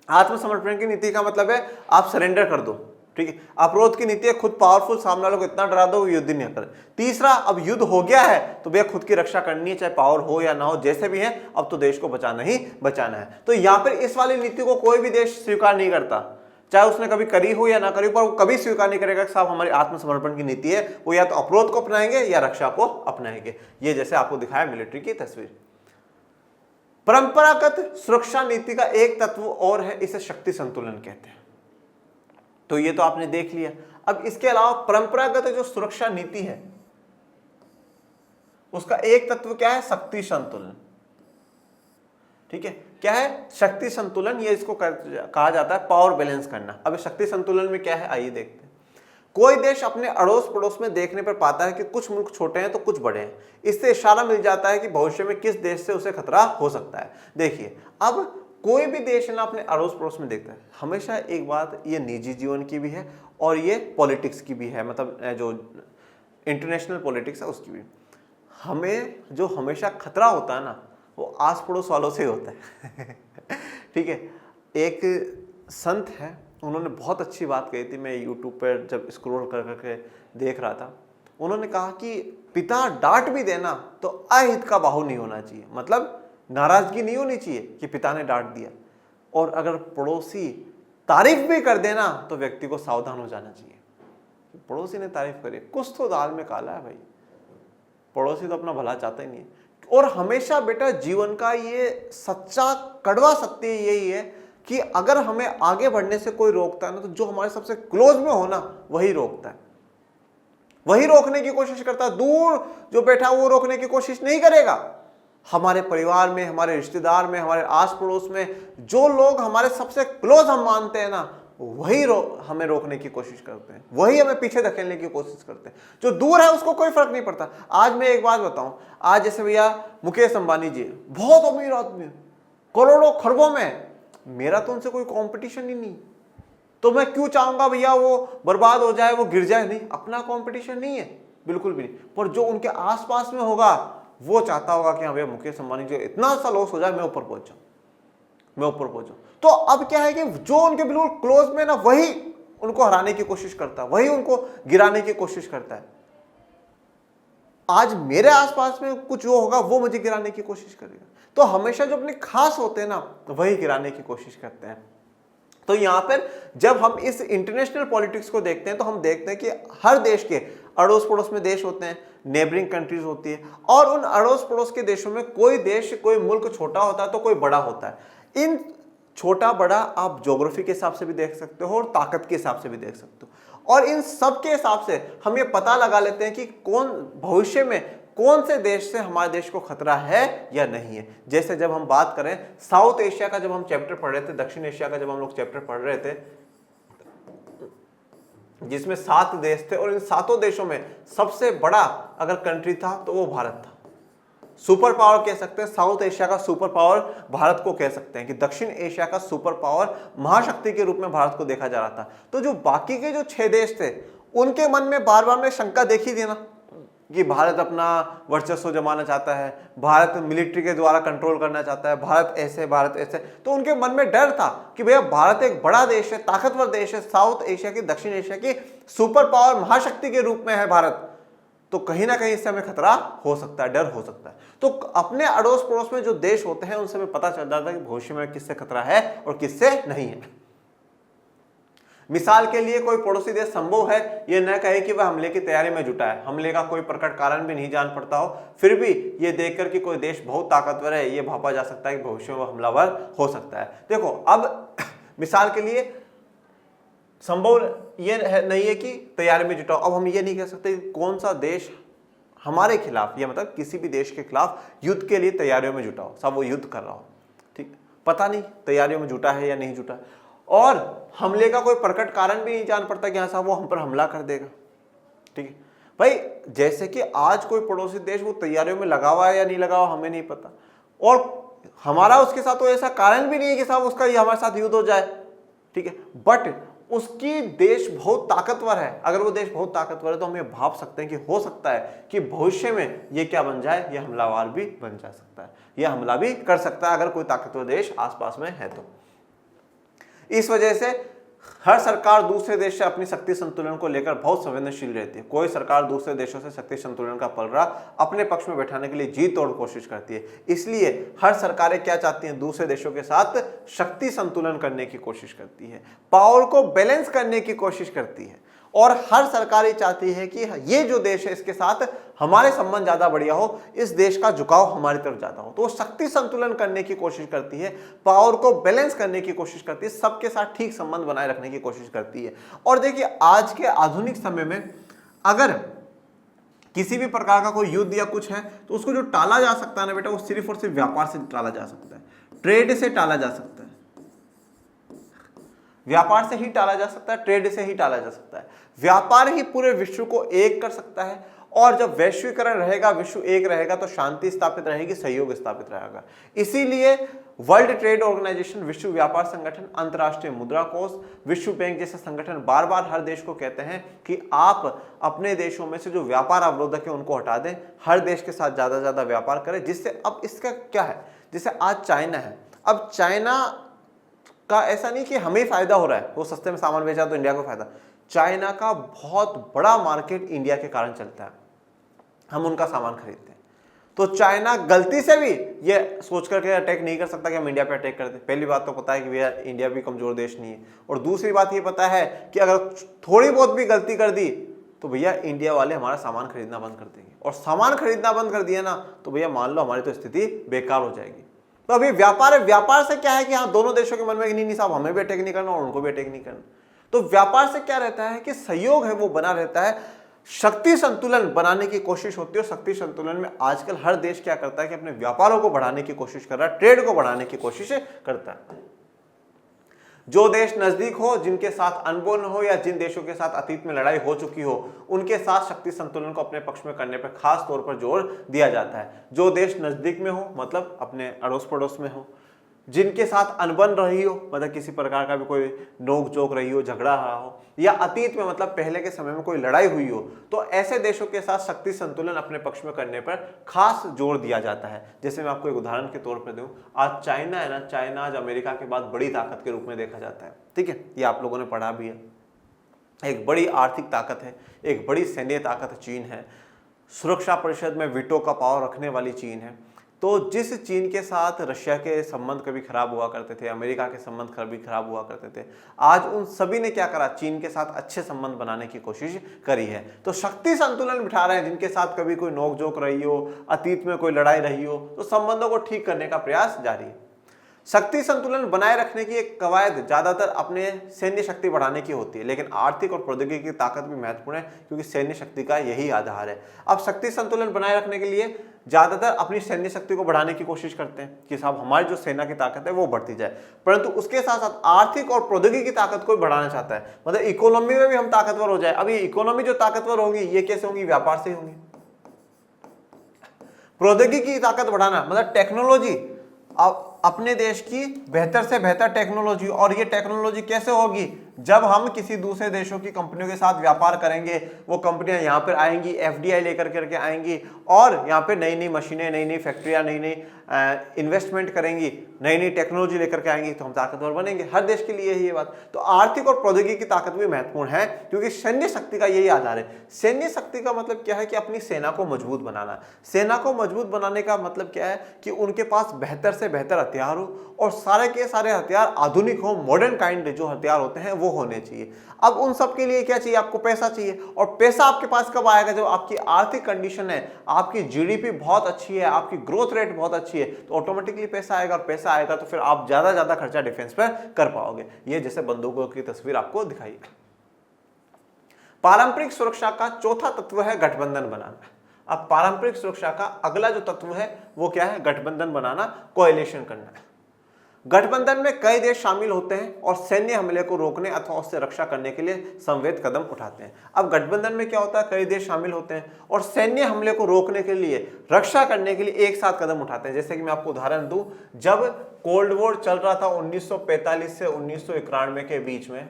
आत्मसमर्पण की नीति का मतलब है आप सरेंडर कर दो, ठीक है। अवरोध की नीति है खुद पावरफुल, सामने वालों को इतना डरा दो युद्ध नहीं करे। तीसरा, अब युद्ध हो गया है तो भैया खुद की रक्षा करनी है, चाहे पावर हो या ना हो, जैसे भी है, अब तो देश को बचाना ही बचाना है। तो यहां पर इस वाली नीति को कोई भी देश स्वीकार नहीं करता, चाहे उसने कभी करी हो या ना करी, पर वो कभी स्वीकार नहीं करेगा कि साहब हमारी आत्मसमर्पण की नीति है। वो या तो अवरोध को अपनाएंगे या रक्षा को अपनाएंगे। ये जैसे आपको दिखाया मिलिट्री की तस्वीर। परंपरागत सुरक्षा नीति का एक तत्व और है, इसे शक्ति संतुलन कहते हैं। तो ये तो आपने देख लिया। अब इसके अलावा परंपरागत जो सुरक्षा नीति है उसका एक तत्व क्या है? शक्ति संतुलन, ठीक है। क्या है? शक्ति संतुलन। ये इसको कहा जाता है पावर बैलेंस करना। अब शक्ति संतुलन में क्या है, आइए देखते हैं। कोई देश अपने अड़ोस पड़ोस में देखने पर पाता है कि कुछ मुल्क छोटे हैं तो कुछ बड़े हैं, इससे इशारा मिल जाता है कि भविष्य में किस देश से उसे खतरा हो सकता है। देखिए, अब कोई भी देश है ना अपने अड़ोस पड़ोस में देखता है, हमेशा एक बात ये निजी जीवन की भी है और ये पॉलिटिक्स की भी है, मतलब जो इंटरनेशनल पॉलिटिक्स है उसकी भी। हमें जो हमेशा खतरा होता है ना वो आस पड़ोस वालों से होता है ठीक है। एक संत है, उन्होंने बहुत अच्छी बात कही थी, मैं यूट्यूब पर जब स्क्रॉल कर करके देख रहा था। उन्होंने कहा कि पिता डांट भी देना तो अहित का बाहु नहीं होना चाहिए, मतलब नाराजगी नहीं होनी चाहिए कि पिता ने डांट दिया, और अगर पड़ोसी तारीफ भी कर देना तो व्यक्ति को सावधान हो जाना चाहिए। पड़ोसी ने तारीफ करी, कुछ तो दाल में काला है भाई, पड़ोसी तो अपना भला चाहता ही नहीं है। और हमेशा बेटा जीवन का ये सच्चा कड़वा सत्य यही है कि अगर हमें आगे बढ़ने से कोई रोकता है ना, तो जो हमारे सबसे क्लोज में हो ना वही रोकता है, वही रोकने की कोशिश करता है। दूर जो बैठा वो रोकने की कोशिश नहीं करेगा। हमारे परिवार में, हमारे रिश्तेदार में, हमारे आस पड़ोस में जो लोग हमारे सबसे क्लोज हम मानते हैं ना, वही हमें रोकने की कोशिश करते हैं, वही हमें पीछे धकेलने की कोशिश करते हैं। जो दूर है उसको कोई फर्क नहीं पड़ता। आज मैं एक बात बताऊं, आज जैसे भैया मुकेश अंबानी जी बहुत अमीर आदमी, करोड़ों खरबों में, मेरा तो उनसे कोई कंपटीशन ही नहीं, तो मैं क्यों चाहूंगा भैया वो बर्बाद हो जाए, वो गिर जाए? नहीं, अपना कंपटीशन नहीं है, बिल्कुल भी नहीं। पर जो उनके आसपास में होगा वो चाहता होगा कि हाँ भैया मुकेश अंबानी जो इतना सा लॉस हो जाए, मैं ऊपर पहुंच जाऊं, मैं ऊपर पहुंचूं। तो अब क्या है कि जो उनके बिल्कुल क्लोज में ना, वही उनको हराने की कोशिश करता है, वही उनको गिराने की कोशिश करता है। आज मेरे आसपास में कुछ जो होगा वो मुझे गिराने की कोशिश करेगा। तो हमेशा जो अपने खास होते हैं ना, वही गिराने की कोशिश करते हैं। तो यहां पर जब हम इस इंटरनेशनल पॉलिटिक्स को देखते हैं तो हम देखते हैं कि हर देश के अड़ोस पड़ोस में देश होते हैं, नेबरिंग कंट्रीज होती है, और उन अड़ोस पड़ोस के देशों में कोई देश, कोई मुल्क छोटा होता है तो कोई बड़ा होता है। इन छोटा बड़ा आप ज्योग्राफी के हिसाब से भी देख सकते हो और ताकत के हिसाब से भी देख सकते हो, और इन सब के हिसाब से हम ये पता लगा लेते हैं कि कौन भविष्य में कौन से देश से हमारे देश को खतरा है या नहीं है। जैसे जब हम बात करें साउथ एशिया का, जब हम चैप्टर पढ़ रहे थे, दक्षिण एशिया का जब हम लोग चैप्टर पढ़ रहे थे, जिसमें 7 देश थे, और इन 7 देशों में सबसे बड़ा अगर कंट्री था तो वो भारत था। सुपर पावर कह सकते हैं, साउथ एशिया का सुपर पावर भारत को कह सकते हैं कि दक्षिण एशिया का सुपर पावर महाशक्ति के रूप में भारत को देखा जा रहा था। तो जो बाकी के जो 6 देश थे उनके मन में बार बार में शंका देखी थी ना कि भारत अपना वर्चस्व जमाना चाहता है, भारत मिलिट्री के द्वारा कंट्रोल करना चाहता है, भारत ऐसे भारत ऐसे। तो उनके मन में डर था कि भैया भारत एक बड़ा देश है, ताकतवर देश है, साउथ एशिया की, दक्षिण एशिया की सुपर पावर महाशक्ति के रूप में है भारत, तो कहीं ना कहीं इससे हमें खतरा हो सकता है, डर हो सकता है। तो अपने अड़ोस पड़ोस में जो देश होते हैं उनसे हमें पता चल जाता है कि भविष्य में किससे खतरा है और किससे नहीं है। मिसाल के लिए कोई पड़ोसी देश संभव है ये न कहे कि वह हमले की तैयारी में जुटा है, हमले का कोई प्रकट कारण भी नहीं जान पड़ता हो, फिर भी ये देखकर कि कोई देश बहुत ताकतवर है ये भापा जा सकता है कि भविष्य में हमलावर हो सकता है। देखो अब मिसाल के लिए संभव ये नहीं है कि तैयारी में जुटाओ। अब हम ये नहीं कह सकते कौन सा देश हमारे खिलाफ, या मतलब किसी भी देश के खिलाफ युद्ध के लिए तैयारियों में जुटा हो, सब वो युद्ध कर रहा हो, ठीक, पता नहीं तैयारियों में जुटा है या नहीं जुटा, और हमले का कोई प्रकट कारण भी नहीं जान पड़ता कि हाँ साहब वो हम पर हमला कर देगा। ठीक है भाई, जैसे कि आज कोई पड़ोसी देश वो तैयारियों में लगा हुआ है या नहीं लगा हुआ हमें नहीं पता, और हमारा उसके साथ तो ऐसा कारण भी नहीं है कि साहब उसका ये हमारे साथ युद्ध हो जाए। ठीक है, बट उसकी देश बहुत ताकतवर है, अगर वो देश बहुत ताकतवर है तो हम ये भाप सकते हैं कि हो सकता है कि भविष्य में ये क्या बन जाए, ये हमलावर भी बन जा सकता है, ये हमला भी कर सकता है अगर कोई ताकतवर देश आसपास में है तो। इस वजह से हर सरकार दूसरे देश से अपनी शक्ति संतुलन को लेकर बहुत संवेदनशील रहती है। कोई सरकार दूसरे देशों से शक्ति संतुलन का पलड़ा अपने पक्ष में बैठाने के लिए जी तोड़ कोशिश करती है। इसलिए हर सरकारें क्या चाहती हैं, दूसरे देशों के साथ शक्ति संतुलन करने की कोशिश करती है, पावर को बैलेंस करने की कोशिश करती है, और हर सरकार ये चाहती है कि ये जो देश है इसके साथ हमारे संबंध ज्यादा बढ़िया हो, इस देश का झुकाव हमारी तरफ ज्यादा हो। तो वो शक्ति संतुलन करने की कोशिश करती है, पावर को बैलेंस करने की कोशिश करती है, सबके साथ ठीक संबंध बनाए रखने की कोशिश करती है। और देखिए आज के आधुनिक समय में अगर किसी भी प्रकार का कोई युद्ध या कुछ है तो उसको जो टाला जा सकता है ना बेटा, वो सिर्फ और सिर्फ व्यापार से टाला जा सकता है, ट्रेड से टाला जा सकता है, व्यापार से ही टाला जा सकता है, ट्रेड से ही टाला जा सकता है। व्यापार ही पूरे विश्व को एक कर सकता है, और जब वैश्वीकरण रहेगा, विश्व एक रहेगा, तो शांति स्थापित रहेगी, सहयोग स्थापित रहेगा। इसीलिए वर्ल्ड ट्रेड ऑर्गेनाइजेशन, विश्व व्यापार संगठन, अंतर्राष्ट्रीय मुद्रा कोष, विश्व बैंक जैसे संगठन बार बार हर देश को कहते हैं कि आप अपने देशों में से जो व्यापार अवरोधक है उनको हटा दें, हर देश के साथ ज्यादा से ज्यादा व्यापार करें। जिससे अब इसका क्या है, जैसे आज चाइना है, अब चाइना का ऐसा नहीं कि हमें फायदा हो रहा है, वो सस्ते में सामान बेचा तो इंडिया को फायदा, चाइना का बहुत बड़ा मार्केट इंडिया के कारण चलता है, हम उनका सामान खरीदते हैं। तो चाइना गलती से भी ये सोच करके अटैक नहीं कर सकता कि हम इंडिया पे अटैक कर दें। पहली बात तो पता है कि भैया इंडिया भी कमजोर देश नहीं है, और दूसरी बात ये पता है कि अगर थोड़ी बहुत भी गलती कर दी तो भैया इंडिया वाले हमारा सामान खरीदना बंद कर देंगे, और सामान खरीदना बंद कर दिया ना तो भैया मान लो हमारी तो स्थिति बेकार हो जाएगी। तो अभी व्यापार है, व्यापार से क्या है कि हाँ दोनों देशों के मन में नहीं साहब हमें भी अटैक नहीं करना और उनको भी अटैक नहीं करना। तो व्यापार से क्या रहता है कि सहयोग है वो बना रहता है, शक्ति संतुलन बनाने की कोशिश होती है। और शक्ति संतुलन में आजकल हर देश क्या करता है कि अपने व्यापारों को बढ़ाने की कोशिश कर रहा है, ट्रेड को बढ़ाने की कोशिश करता है। जो देश नजदीक हो, जिनके साथ अनबन हो, या जिन देशों के साथ अतीत में लड़ाई हो चुकी हो, उनके साथ शक्ति संतुलन को अपने पक्ष में करने पर खास तौर पर जोर दिया जाता है। जो देश नजदीक में हो, मतलब अपने अड़ोस पड़ोस में हो, जिनके साथ अनबन रही हो, मतलब किसी प्रकार का भी कोई नोक जोक रही हो, झगड़ा रहा हो, या अतीत में मतलब पहले के समय में कोई लड़ाई हुई हो, तो ऐसे देशों के साथ शक्ति संतुलन अपने पक्ष में करने पर खास जोर दिया जाता है। जैसे मैं आपको एक उदाहरण के तौर पर दूं, आज चाइना है ना, चाइना आज अमेरिका के बाद बड़ी ताकत के रूप में देखा जाता है। ठीक है, ये आप लोगों ने पढ़ा भी है। एक बड़ी आर्थिक ताकत है, एक बड़ी सैन्य ताकत चीन है, सुरक्षा परिषद में वीटो का पावर रखने वाली चीन है। तो जिस चीन के साथ रशिया के संबंध कभी खराब हुआ करते थे, अमेरिका के संबंध कभी खराब हुआ करते थे, आज उन सभी ने क्या करा, चीन के साथ अच्छे संबंध बनाने की कोशिश करी है। तो शक्ति संतुलन बिठा रहे हैं, जिनके साथ कभी कोई नोकझोंक रही हो, अतीत में कोई लड़ाई रही हो, तो संबंधों को ठीक करने का प्रयास जारी है। शक्ति संतुलन बनाए रखने की एक कवायद ज्यादातर अपने सैन्य शक्ति बढ़ाने की होती है, लेकिन आर्थिक और प्रौद्योगिकी की ताकत भी महत्वपूर्ण है, क्योंकि सैन्य शक्ति का यही आधार है। अब शक्ति संतुलन बनाए रखने के लिए ज्यादातर अपनी सैन्य शक्ति को बढ़ाने की कोशिश करते हैं कि साहब हमारी जो सेना की ताकत है वो बढ़ती जाए, परंतु उसके साथ साथ आर्थिक और प्रौद्योगिकी की ताकत को बढ़ाना चाहता है, मतलब इकोनॉमी में भी हम ताकतवर हो जाए। अब ये इकोनॉमी जो ताकतवर होगी ये कैसे होंगी, व्यापार से ही होंगी। प्रौद्योगिकी की ताकत बढ़ाना मतलब टेक्नोलॉजी, अपने देश की बेहतर से बेहतर टेक्नोलॉजी, और ये टेक्नोलॉजी कैसे होगी, जब हम किसी दूसरे देशों की कंपनियों के साथ व्यापार करेंगे, वो कंपनियां यहाँ पर आएंगी, एफडीआई लेकर करके आएंगी और यहाँ पे नई नई मशीनें, नई नई फैक्ट्रियाँ, नई नई इन्वेस्टमेंट करेंगी, नई नई टेक्नोलॉजी लेकर के आएंगी, तो हम ताकतवर बनेंगे। हर देश के लिए ये बात। तो आर्थिक और प्रौद्योगिकी की ताकत भी महत्वपूर्ण है, क्योंकि सैन्य शक्ति का यही आधार है। सैन्य शक्ति का मतलब क्या है कि अपनी सेना को मजबूत बनाना। सेना को मजबूत बनाने का मतलब क्या है कि उनके पास बेहतर से बेहतर हथियार हो और सारे के सारे हथियार आधुनिक हो, मॉडर्न काइंड जो हथियार होते हैं वो होने चाहिए। अब उन सब के लिए क्या चाहिए? आपको पैसा चाहिए। और पैसा आपके पास कब आएगा? जब आपकी आर्थिक कंडीशन है, आपकी जीडीपी बहुत अच्छी है, आपकी ग्रोथ रेट बहुत अच्छी है, तो ऑटोमेटिकली पैसा आएगा। और पैसा आएगा तो फिर आप ज्यादा खर्चा डिफेंस पर कर पाओगे। ये जैसे बंदूकों की तस्वीर आपको दिखाई। पारंपरिक सुरक्षा का चौथा तत्व है गठबंधन बनाना। अब पारंपरिक सुरक्षा का अगला जो तत्व है वो क्या है? गठबंधन बनाना, कोएलिशन करना है। गठबंधन में कई देश शामिल होते हैं और सैन्य हमले को रोकने अथवा उससे रक्षा करने के लिए संवेद कदम उठाते हैं। अब गठबंधन में क्या होता है? कई देश शामिल होते हैं और सैन्य हमले को रोकने के लिए, रक्षा करने के लिए एक साथ कदम उठाते हैं। जैसे कि मैं आपको उदाहरण दूं, जब कोल्ड वॉर चल रहा था 1945 से 1991 के बीच में,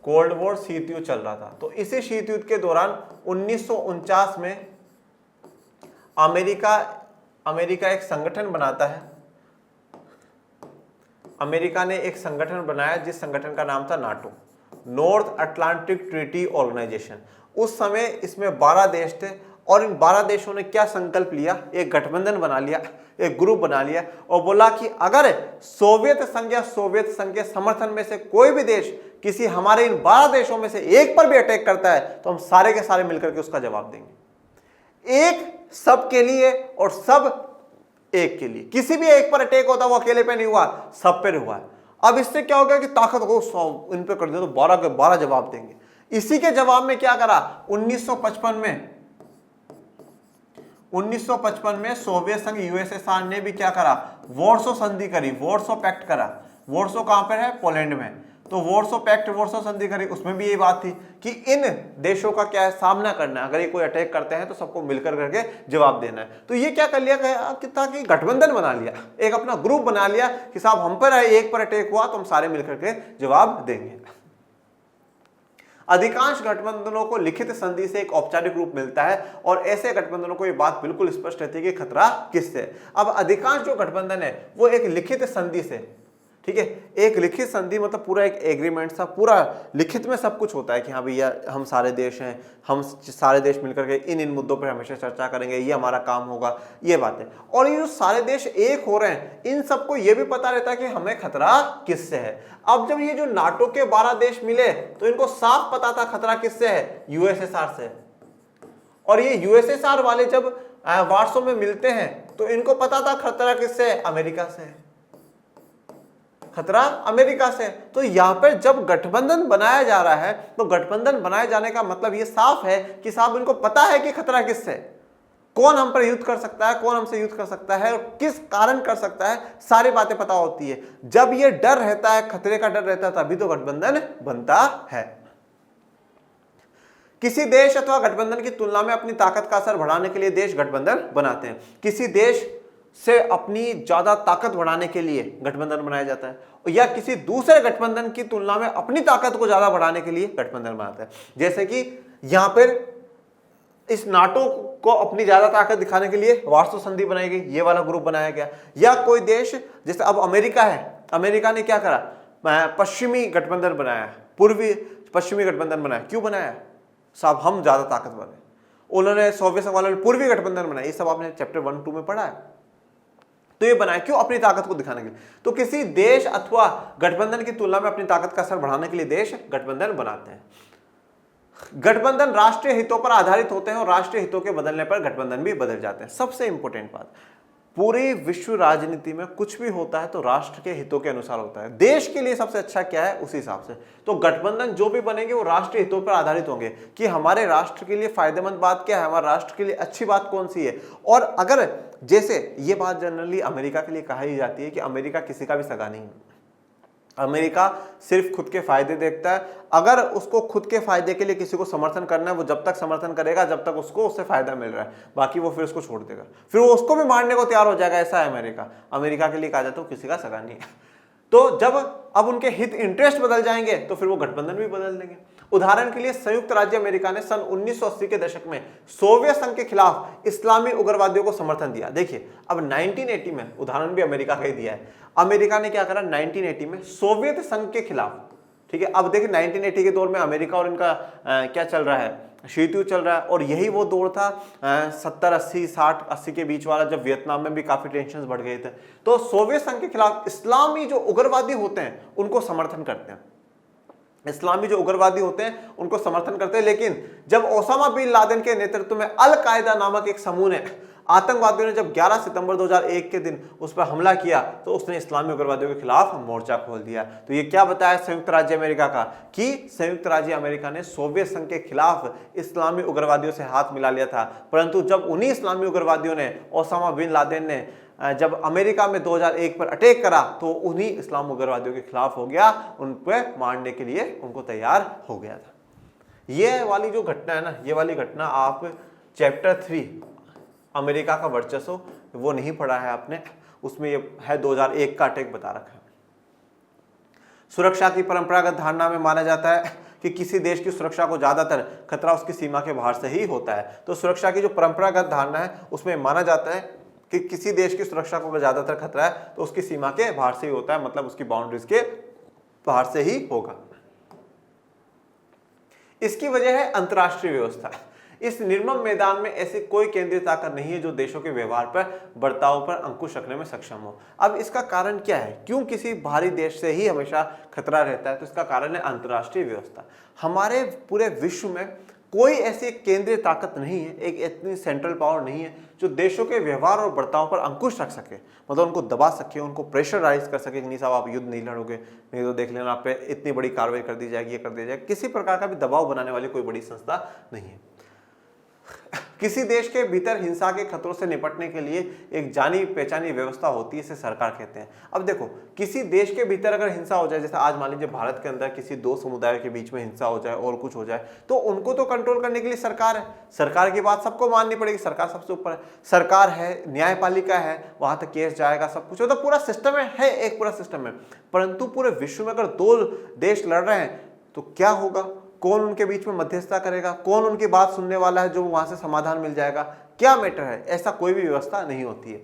कोल्ड वॉर शीत युद्ध चल रहा था, तो इसी शीत युद्ध के दौरान 1949 में अमेरिका एक संगठन बनाता है। अमेरिका ने एक संगठन बनाया जिस संगठन का नाम था NATO, North Atlantic Treaty Organization. उस समय इसमें 12 देश थे और इन 12 देशों ने क्या संकल्प लिया? एक गठबंधन बना लिया, एक ग्रुप बना लिया और बोला कि अगर सोवियत संघ के समर्थन में से कोई भी देश किसी हमारे इन 12 देशों में से एक पर भी अटैक करता है तो हम सारे के सारे मिलकर के उसका जवाब देंगे। एक सब के लिए और सब एक के लिए। किसी भी एक पर अटैक होता, वो अकेले पे नहीं हुआ, सब पे हुआ है। अब इससे क्या हो गया कि ताकत को 100 इन पे कर दे तो 12 के 12 जवाब देंगे। इसी के जवाब में क्या करा? 1955 में सोवियत संघ यूएसएसआर ने भी क्या करा? वॉर्सो संधि करी, वॉर्सो पैक्ट करा। वॉर्सो कहां पर है? पोलैंड में। तो वॉर्सो पैक्ट, वॉर्सो संधि करी, उसमें भी यही बात थी कि इन देशों का क्या है? सामना करना है। अगर ये कोई अटैक करते हैं तो सबको मिलकर करके जवाब देना है। तो ये क्या कर लिया गया कि ताकि गठबंधन बना लिया, एक अपना ग्रुप बना लिया कि साहब हम पर एक पर अटैक हुआ तो हम सारे मिलकर के जवाब देंगे। अधिकांश गठबंधनों को लिखित संधि से एक औपचारिक रूप मिलता है और ऐसे गठबंधनों को ये बात बिल्कुल स्पष्ट रहती है कि खतरा किससे है। अब अधिकांश जो गठबंधन है वो एक लिखित संधि से, ठीक है, एक लिखित संधि मतलब पूरा एक एग्रीमेंट सा, पूरा लिखित में सब कुछ होता है कि हाँ भैया हम सारे देश हैं, हम सारे देश मिलकर के इन मुद्दों पर हमेशा चर्चा करेंगे, ये हमारा काम होगा, ये बात है। और ये जो सारे देश एक हो रहे हैं, इन सबको ये भी पता रहता है कि हमें खतरा किससे है। अब जब ये जो नाटो के 12 देश मिले तो इनको साफ पता था खतरा किससे है? यूएसएसआर से। और ये यूएसएसआर वाले जब वार्सो में मिलते हैं तो इनको पता था खतरा किससे है? अमेरिका से। खतरा अमेरिका से। तो यहां पर जब गठबंधन बनाया जा रहा है तो गठबंधन बनाए जाने का मतलब ये साफ है कि साहब इनको पता है कि खतरा किससे, कौन हम पर युद्ध कर सकता है, कौन हमसे युद्ध कर सकता है और किस कारण कर सकता है, सारी बातें पता होती है। जब ये डर रहता है, खतरे का डर रहता है, तभी तो गठबंधन बनता है। किसी देश अथवा गठबंधन की तुलना में अपनी ताकत का असर बढ़ाने के लिए देश गठबंधन बनाते हैं। किसी देश से अपनी ज्यादा ताकत बढ़ाने के लिए गठबंधन बनाया जाता है या किसी दूसरे गठबंधन की तुलना में अपनी ताकत को ज्यादा बढ़ाने के लिए गठबंधन बनाता है। जैसे कि यहां पर इस नाटो को अपनी ज्यादा ताकत दिखाने के लिए वार्सो संधि बनाई गई, ये वाला ग्रुप बनाया गया। या कोई देश जैसे अब अमेरिका है, अमेरिका ने क्या करा? पश्चिमी गठबंधन बनाया, पूर्वी पश्चिमी गठबंधन बनाया। क्यों बनाया? साहब हम ज्यादा ताकतवर हैं। उन्होंने सोवियत संघ वालों ने पूर्वी गठबंधन बनाया, ये सब आपने चैप्टर 1-2 में पढ़ा है। तो ये बनाया क्यों? अपनी ताकत को दिखाने के लिए। तो किसी देश अथवा गठबंधन की तुलना में अपनी ताकत का असर बढ़ाने के लिए देश गठबंधन बनाते हैं। गठबंधन राष्ट्रीय हितों पर आधारित होते हैं और राष्ट्रीय हितों के बदलने पर गठबंधन भी बदल जाते हैं। सबसे इंपॉर्टेंट बात, पूरी विश्व राजनीति में कुछ भी होता है तो राष्ट्र के हितों के अनुसार होता है। देश के लिए सबसे अच्छा क्या है उसी हिसाब से। तो गठबंधन जो भी बनेंगे वो राष्ट्रीय हितों पर आधारित होंगे कि हमारे राष्ट्र के लिए फायदेमंद बात क्या है, हमारे राष्ट्र के लिए अच्छी बात कौन सी है। और अगर जैसे ये बात जनरली अमेरिका के लिए कही जाती है कि अमेरिका किसी का भी सगा नहीं है, अमेरिका सिर्फ खुद के फायदे देखता है। अगर उसको खुद के फायदे के लिए किसी को समर्थन करना है, वो जब तक समर्थन करेगा जब तक उसको उससे फायदा मिल रहा है, बाकी वो फिर उसको छोड़ देगा, फिर वो उसको भी मारने को तैयार हो जाएगा। ऐसा है अमेरिका। अमेरिका के लिए कहा जाता है किसी का सगा नहीं है। तो जब अब उनके हित इंटरेस्ट बदल जाएंगे तो फिर वो गठबंधन भी बदल देंगे। उदाहरण के लिए संयुक्त राज्य अमेरिका ने सन 1980 के दशक में सोवियत संघ के खिलाफ इस्लामी उग्रवादियों को समर्थन दिया। देखिए अब 1980 में, उदाहरण भी अमेरिका का ही दिया है, अमेरिका ने क्या करा 1980 में सोवियत संघ के खिलाफ, ठीक है। अब देखिए 1980 के दौर में अमेरिका और इनका क्या चल रहा है, शीत युद्ध चल रहा है, और यही वो दौर था 70 80 60 80 के बीच वाला, जब वियतनाम में भी काफी टेंशन बढ़ गए थे। तो सोवियत संघ के खिलाफ इस्लामी जो उग्रवादी होते हैं उनको समर्थन करते हैं, इस्लामी जो उग्रवादी होते हैं उनको समर्थन करते हैं। लेकिन जब ओसामा बिन लादेन के नेतृत्व में अल कायदा नामक एक समूह ने, आतंकवादियों ने जब 11 सितंबर 2001 के दिन उस पर हमला किया तो उसने इस्लामी उग्रवादियों के खिलाफ मोर्चा खोल दिया। तो ये क्या बताया संयुक्त राज्य अमेरिका का, कि संयुक्त राज्य अमेरिका ने सोवियत संघ के खिलाफ इस्लामी उग्रवादियों से हाथ मिला लिया था। परंतु जब उन्हीं इस्लामी उग्रवादियों ने, ओसामा बिन लादेन ने जब अमेरिका में 2001 पर अटैक करा तो उन्हीं इस्लाम उग्रवादियों के खिलाफ हो गया, उन पर मारने के लिए उनको तैयार हो गया था। ये वाली जो घटना है ना, ये वाली घटना आप चैप्टर 3 अमेरिका का वर्चस्व वो नहीं पढ़ा है आपने, उसमें ये है 2001 का अटैक बता रखा है। सुरक्षा की परंपरागत धारणा में माना जाता है कि किसी देश की सुरक्षा को ज्यादातर खतरा उसकी सीमा के बाहर से ही होता है। तो सुरक्षा की जो परंपरागत धारणा है उसमें माना जाता है कि किसी देश की सुरक्षा को ज्यादातर खतरा है तो उसकी सीमा के बाहर से ही होता है, मतलब उसकी बाउंड्रीज के बाहर से ही होगा। इसकी वजह है अंतर्राष्ट्रीय व्यवस्था। इस निर्मम मैदान में ऐसी कोई केंद्रीय ताकत नहीं है जो देशों के व्यवहार पर, बर्ताव पर अंकुश रखने में सक्षम हो। अब इसका कारण क्या है, क्यों किसी बाहरी देश से ही हमेशा खतरा रहता है? तो इसका कारण है अंतर्राष्ट्रीय व्यवस्था। हमारे पूरे विश्व में कोई ऐसी केंद्रीय ताकत नहीं है, एक इतनी सेंट्रल पावर नहीं है जो देशों के व्यवहार और बर्ताव पर अंकुश रख सके, मतलब उनको दबा सके, उनको प्रेशराइज कर सके कि नहीं साहब आप युद्ध नहीं लड़ोगे, नहीं तो देख लेना आप पे इतनी बड़ी कार्रवाई कर दी जाएगी, ये कर दिया जाएगा। किसी प्रकार का भी दबाव बनाने वाली कोई बड़ी संस्था नहीं है। किसी देश के भीतर हिंसा के खतरों से निपटने के लिए एक जानी पहचानी व्यवस्था होती है, इसे सरकार कहते हैं। अब देखो किसी देश के भीतर अगर हिंसा हो जाए, जैसे आज मान लीजिए भारत के अंदर किसी दो समुदायों के बीच में हिंसा हो जाए और कुछ हो जाए, तो उनको तो कंट्रोल करने के लिए सरकार है, सरकार की बात सबको माननी पड़ेगी, सरकार सबसे ऊपर है, सरकार है, न्यायपालिका है, वहां तक केस जाएगा, सब कुछ, मतलब पूरा सिस्टम है, एक पूरा सिस्टम है। परंतु पूरे विश्व में अगर दो देश लड़ रहे हैं तो क्या होगा, कौन उनके बीच में मध्यस्थता करेगा, कौन उनकी बात सुनने वाला है जो वहां से समाधान मिल जाएगा, क्या मैटर है? ऐसा कोई भी व्यवस्था नहीं होती है।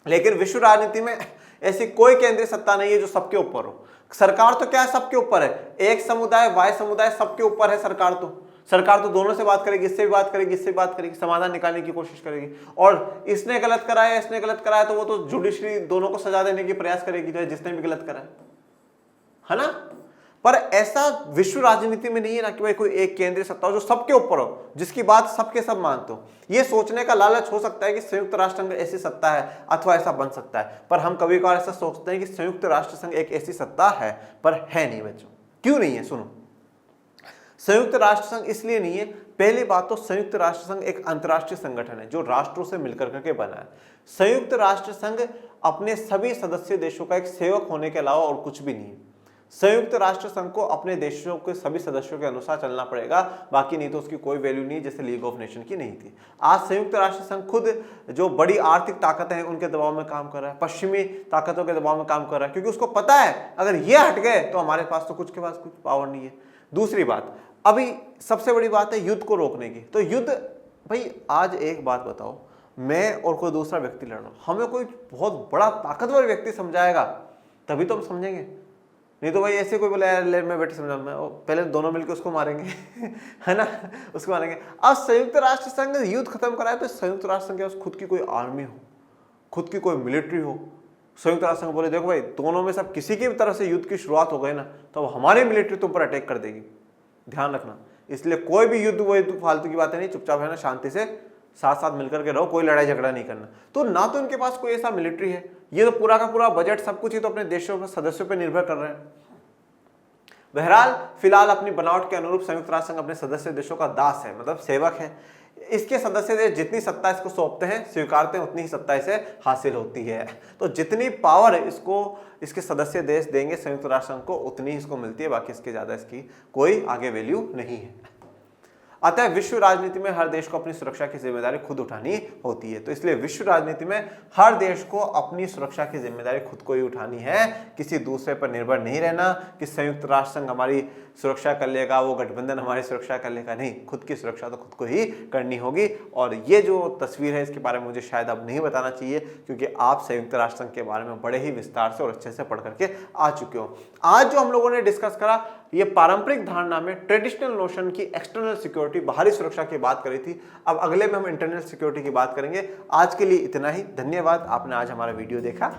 लेकिन विश्व राजनीति में ऐसी कोई केंद्रीय सत्ता नहीं है जो सबके ऊपर हो। सरकार तो क्या है, सबके ऊपर है, एक समुदाय वाय समुदाय सबके ऊपर है। सरकार तो दोनों से बात करेगी, इससे भी बात करेगी, इससे भी बात करेगी, समाधान निकालने की कोशिश करेगी। और इसने गलत कराया तो वो तो जुडिशरी दोनों को सजा देने की प्रयास करेगी, जो जिसने भी गलत करा है ना। पर ऐसा विश्व राजनीति में नहीं है ना कि भाई कोई एक केंद्रीय सत्ता हो जो सबके ऊपर हो, जिसकी बात सबके सब मानते हो। ये सोचने का लालच हो सकता है कि संयुक्त राष्ट्र संघ ऐसी सत्ता है अथवा ऐसा बन सकता है, पर हम कभी कभार ऐसा सोचते हैं कि संयुक्त राष्ट्र संघ एक ऐसी सत्ता है, पर है नहीं बच्चों। क्यों नहीं है? सुनो, संयुक्त राष्ट्र संघ इसलिए नहीं है, पहली बात तो संयुक्त राष्ट्र संघ एक अंतर्राष्ट्रीय संगठन है जो राष्ट्रों से मिलकर करके बना है। संयुक्त राष्ट्र संघ अपने सभी सदस्य देशों का एक सेवक होने के अलावा और कुछ भी नहीं है। संयुक्त राष्ट्र संघ को अपने देशों के सभी सदस्यों के अनुसार चलना पड़ेगा, बाकी नहीं तो उसकी कोई वैल्यू नहीं, जैसे लीग ऑफ नेशन की नहीं थी। आज संयुक्त राष्ट्र संघ खुद जो बड़ी आर्थिक ताकतें हैं उनके दबाव में काम कर रहा है, पश्चिमी ताकतों के दबाव में काम कर रहा है, क्योंकि उसको पता है अगर ये हट गए तो हमारे पास तो कुछ के पास कुछ पावर नहीं है। दूसरी बात, अभी सबसे बड़ी बात है युद्ध को रोकने की। तो युद्ध, भाई आज एक बात बताओ, मैं और कोई दूसरा व्यक्ति लड़ रहा हूं, हमें कोई बहुत बड़ा ताकतवर व्यक्ति समझाएगा तभी तो हम समझेंगे, नहीं तो भाई ऐसे कोई बोला यार ले मैं बैठे समझा, मैं पहले दोनों मिलकर उसको मारेंगे है ना, उसको मारेंगे। अब संयुक्त राष्ट्र संघ युद्ध खत्म कराए तो संयुक्त राष्ट्र संघ के पास खुद की कोई आर्मी हो, खुद की कोई मिलिट्री हो। संयुक्त राष्ट्र संघ बोले देखो भाई दोनों में सब किसी की भी तरफ से युद्ध की शुरुआत हो गई ना तो हमारी मिलिट्री तुम पर अटैक कर देगी, ध्यान रखना। इसलिए कोई भी युद्ध वो फालतू की बातें नहीं, चुपचाप है ना शांति से साथ साथ मिलकर के रहो, कोई लड़ाई झगड़ा नहीं करना। तो ना तो इनके पास कोई ऐसा मिलिट्री है, ये तो पूरा का पूरा बजट सब कुछ ही तो अपने देशों के सदस्यों पर निर्भर कर रहे हैं। बहरहाल फिलहाल अपनी बनावट के अनुरूप संयुक्त राष्ट्र संघ अपने सदस्य देशों का दास है, मतलब सेवक है। इसके सदस्य देश जितनी सत्ता इसको सौंपते हैं, स्वीकारते हैं, उतनी ही सत्ता इसे हासिल होती है। तो जितनी पावर इसको इसके सदस्य देश देंगे संयुक्त राष्ट्र संघ को, उतनी ही इसको मिलती है, बाकी इसके ज्यादा इसकी कोई आगे वैल्यू नहीं है। अतः विश्व राजनीति में हर देश को अपनी सुरक्षा की जिम्मेदारी खुद उठानी होती है। तो इसलिए विश्व राजनीति में हर देश को अपनी सुरक्षा की जिम्मेदारी खुद को ही उठानी है, किसी दूसरे पर निर्भर नहीं रहना कि संयुक्त राष्ट्र संघ हमारी सुरक्षा कर लेगा, वो गठबंधन हमारी सुरक्षा कर लेगा। नहीं, खुद की सुरक्षा तो खुद को ही करनी होगी। और ये जो तस्वीर है इसके बारे में मुझे शायद अब नहीं बताना चाहिए, क्योंकि आप संयुक्त राष्ट्र संघ के बारे में बड़े ही विस्तार से और अच्छे से पढ़ करके आ चुके हो। आज जो हम लोगों ने डिस्कस करा, ये पारंपरिक धारणा में ट्रेडिशनल नोशन की एक्सटर्नल सिक्योरिटी, बाहरी सुरक्षा की बात करी थी। अब अगले में हम इंटरनल सिक्योरिटी की बात करेंगे। आज के लिए इतना ही। धन्यवाद, आपने आज हमारा वीडियो देखा।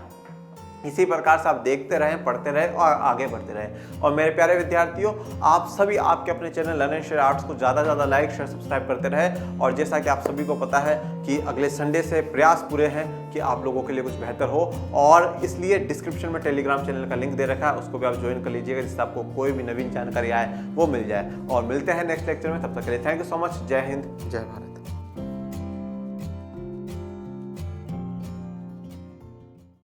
इसी प्रकार से आप देखते रहें, पढ़ते रहें और आगे बढ़ते रहें। और मेरे प्यारे विद्यार्थियों, आप सभी आपके अपने channel learn and share arts को ज़्यादा से ज़्यादा लाइक शेयर सब्सक्राइब करते रहें। और जैसा कि आप सभी को पता है कि अगले संडे से प्रयास पूरे हैं कि आप लोगों के लिए कुछ बेहतर हो, और इसलिए डिस्क्रिप्शन में टेलीग्राम चैनल का लिंक दे रखा है, उसको भी आप ज्वाइन कर लीजिएगा, जिससे आपको कोई भी नवीन जानकारी आए वो मिल जाए। और मिलते हैं नेक्स्ट लेक्चर में, तब तक के लिए थैंक यू सो मच। जय हिंद, जय भारत।